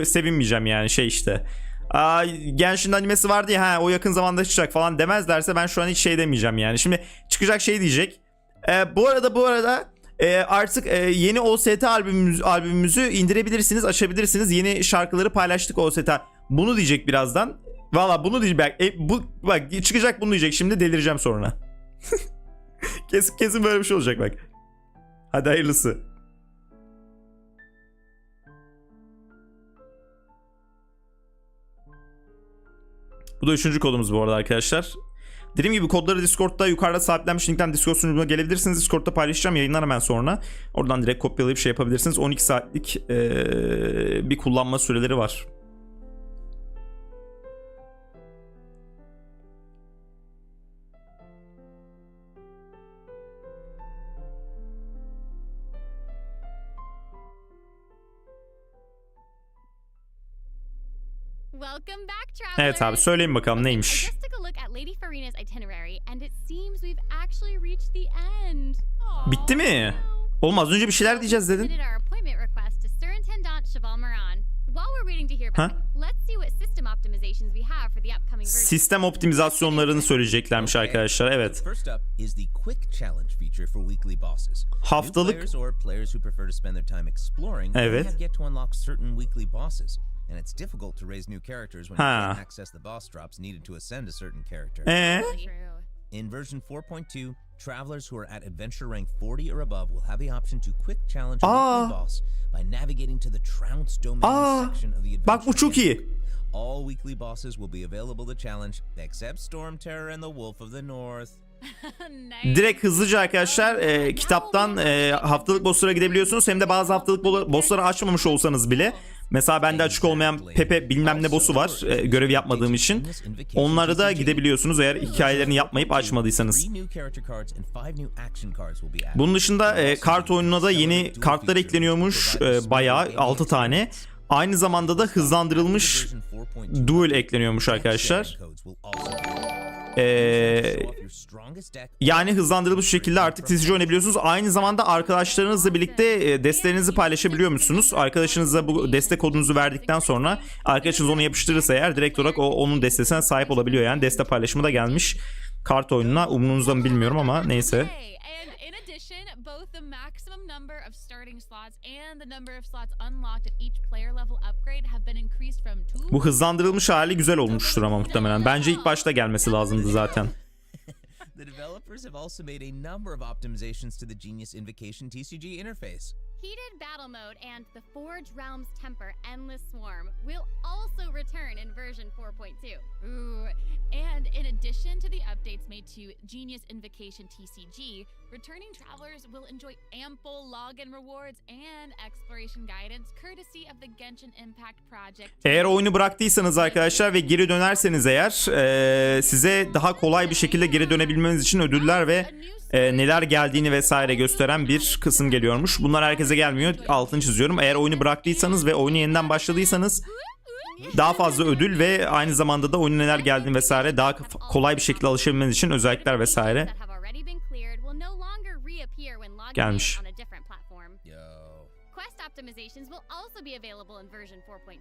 sevinmeyeceğim yani şey işte. Genshin animesi vardı ya, o yakın zamanda çıkacak falan demezlerse ben şu an hiç şey demeyeceğim yani. Şimdi çıkacak şey diyecek. Bu arada artık yeni OST albümümüzü indirebilirsiniz, açabilirsiniz. Yeni şarkıları paylaştık OST. Bunu diyecek birazdan. Valla bunu diyecek. Bak çıkacak, bunu diyecek. Şimdi delireceğim sonra. kesin böyle bir şey olacak bak. Hadi hayırlısı. Bu da 3. kodumuz bu arada arkadaşlar. Dediğim gibi kodları Discord'da yukarıda sabitlenmiş linkten Discord sunucuma gelebilirsiniz. Discord'da paylaşacağım yayınlar hemen sonra. Oradan direkt kopyalayıp şey yapabilirsiniz. 12 saatlik bir kullanma süreleri var. Welcome back, travelers. Evet abi, söyleyin bakalım neymiş. I just took a look at Lady Farina's itinerary and it seems we've actually reached the end. Bitti mi? Oğlum az önce bir şeyler diyeceğiz dedin. Submitted our appointment request to Surintendant Cheval Moran. While we're waiting to hear back, let's see what system optimizations we have for the upcoming version. Sistem optimizasyonlarını söyleyeceklermiş arkadaşlar. Evet. First up is the quick challenge feature for weekly bosses. Haftalık. New players or players who prefer to spend their time exploring Evet. have yet to unlock certain weekly bosses. And it's difficult to raise new characters when you can't access the boss drops needed to ascend a certain character. In version 4.2, travelers who are at adventure rank 40 or above will have the option to quick challenge a weekly boss by navigating to the Trounce domain section of the adventure. Bak bu çok iyi. All weekly bosses will be available to challenge except Storm Terror and the Wolf of the North. Direkt hızlıca arkadaşlar kitaptan haftalık bosslara gidebiliyorsunuz. Hem de bazı haftalık bossları açmamış olsanız bile. Mesela bende açık olmayan Pepe bilmem ne boss'u var görev yapmadığım için. Onlara da gidebiliyorsunuz eğer hikayelerini yapmayıp açmadıysanız. Bunun dışında kart oyununa da yeni kartlar ekleniyormuş bayağı 6 tane. Aynı zamanda da hızlandırılmış duel ekleniyormuş arkadaşlar. Yani hızlandırılmış şekilde artık tizci oynayabiliyorsunuz. Aynı zamanda arkadaşlarınızla birlikte desteğinizi paylaşabiliyormuşsunuz. Arkadaşınıza bu destek kodunuzu verdikten sonra arkadaşınız onu yapıştırırsa eğer direkt olarak onun destesine sahip olabiliyor. Yani deste paylaşımı da gelmiş kart oyununa. Umurunuzda mı bilmiyorum ama neyse. Both the maximum number of starting slots and the number of slots unlocked at each player level upgrade have been increased from 2. Bu hızlandırılmış hali güzel olmuştur ama muhtemelen. Bence ilk başta gelmesi lazımdı zaten. The developers have also made a number of optimizations to the Genius Invocation TCG interface. Heated battle mode and the Forge Realm's Temper Endless Swarm will also return in version 4.2. Ooh, and in addition to the updates made to Genius Invocation TCG, returning travelers will enjoy ample login rewards and exploration guidance courtesy of the Genshin Impact project. Eğer oyunu bıraktıysanız arkadaşlar ve geri dönerseniz eğer size daha kolay bir şekilde geri dönebilmeniz için ödüller ve neler geldiğini vesaire gösteren bir kısım geliyormuş. Bunlar herkese gelmiyor. Altını çiziyorum. Eğer oyunu bıraktıysanız ve oyunu yeniden başladıysanız daha fazla ödül ve aynı zamanda da oyunun neler geldiğini vesaire daha kolay bir şekilde alışabilmeniz için özellikler vesaire gelmiş. Quest optimizations will also be available in version 4.2.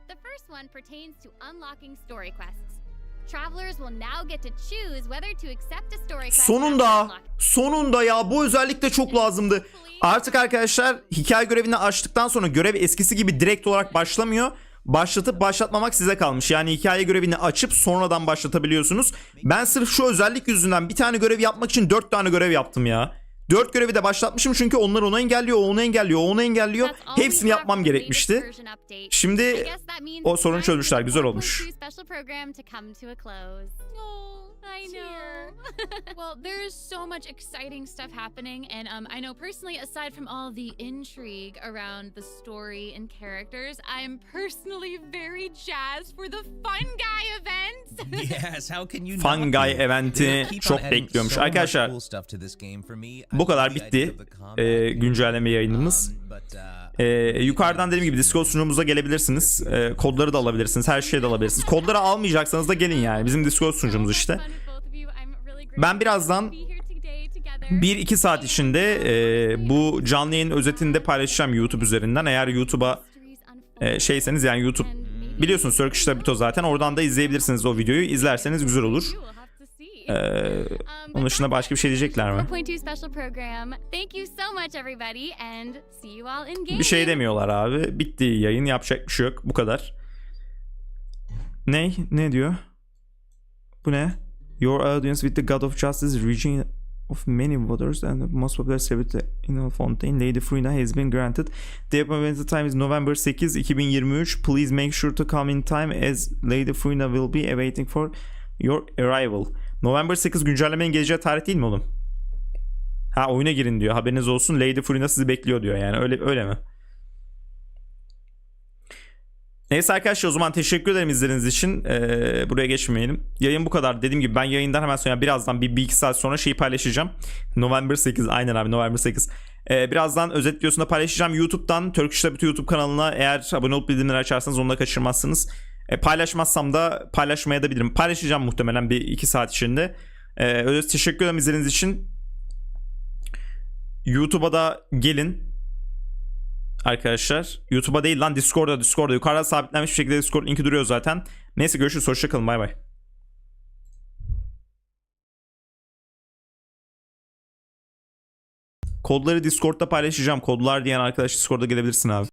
The first one pertains to unlocking story quests. Travelers will now get to choose whether to accept a story quest. Sonunda ya, bu özellik de çok lazımdı. Artık arkadaşlar hikaye görevini açtıktan sonra görev eskisi gibi direkt olarak başlamıyor. Başlatıp başlatmamak size kalmış. Yani hikaye görevini açıp sonradan başlatabiliyorsunuz. Ben sırf şu özellik yüzünden bir tane görev yapmak için 4 tane görev yaptım ya. 4 görevi de başlatmışım çünkü onlar onu engelliyor, onu engelliyor, onu engelliyor. Hepsini yapmam gerekmişti. Şimdi o sorunu çözmüşler. Güzel olmuş. I know. Well, there's so much exciting stuff happening, and I know personally, aside from all the intrigue around the story and characters, I'm personally very jazzed for the Fun Guy event. Yes, how can you Fun Guy eventi çok bekliyormuş. Arkadaşlar bu kadar bitti güncelleme yayınımız. Yukarıdan dediğim gibi Discord sunucumuza gelebilirsiniz. Kodları da alabilirsiniz. Her şeyi de alabilirsiniz. Kodları almayacaksanız da gelin yani. Bizim Discord sunucumuz işte. Ben birazdan 1-2 saat içinde bu canlı yayın özetini de paylaşacağım YouTube üzerinden. Eğer YouTube'a şeyseniz, yani YouTube biliyorsunuz Turkish Tabito zaten. Oradan da izleyebilirsiniz o videoyu. İzlerseniz güzel olur. Onun dışında başka bir şey diyecekler mi? Bir şey demiyorlar abi. Bitti yayın. Yapacak bir şey yok. Bu kadar. Ne diyor? Bu ne? Your audience with the God of Justice region of many waters and the most popular celebrity in Fontaine, Lady Frina has been granted. The appointed time is November 8, 2023. Please make sure to come in time as Lady Frina will be awaiting for your arrival. November 8 güncellemenin geleceği tarih değil mi oğlum? Ha, oyuna girin diyor. Haberiniz olsun. Lady Frina sizi bekliyor diyor. Yani öyle mi? Neyse arkadaşlar, o zaman teşekkür ederim izlediğiniz için. Buraya geçmeyelim. Yayın bu kadar. Dediğim gibi ben yayından hemen sonra, birazdan bir iki saat sonra şeyi paylaşacağım. November 8. Aynen abi, November 8. Birazdan özet videosunu da paylaşacağım. YouTube'dan Turkish Tabito YouTube kanalına eğer abone olup bildirimleri açarsanız onu da kaçırmazsınız. Paylaşmazsam da paylaşmaya da bilirim. Paylaşacağım muhtemelen bir iki saat içinde. Teşekkür ederim izlediğiniz için. YouTube'a da gelin. Arkadaşlar YouTube'a değil lan, Discord'da yukarıda sabitlenmiş bir şekilde Discord linki duruyor zaten. Neyse, görüşürüz, hoşçakalın, bay bay. Kodları Discord'da paylaşacağım. Kodlar diyen arkadaş Discord'a gelebilirsin abi.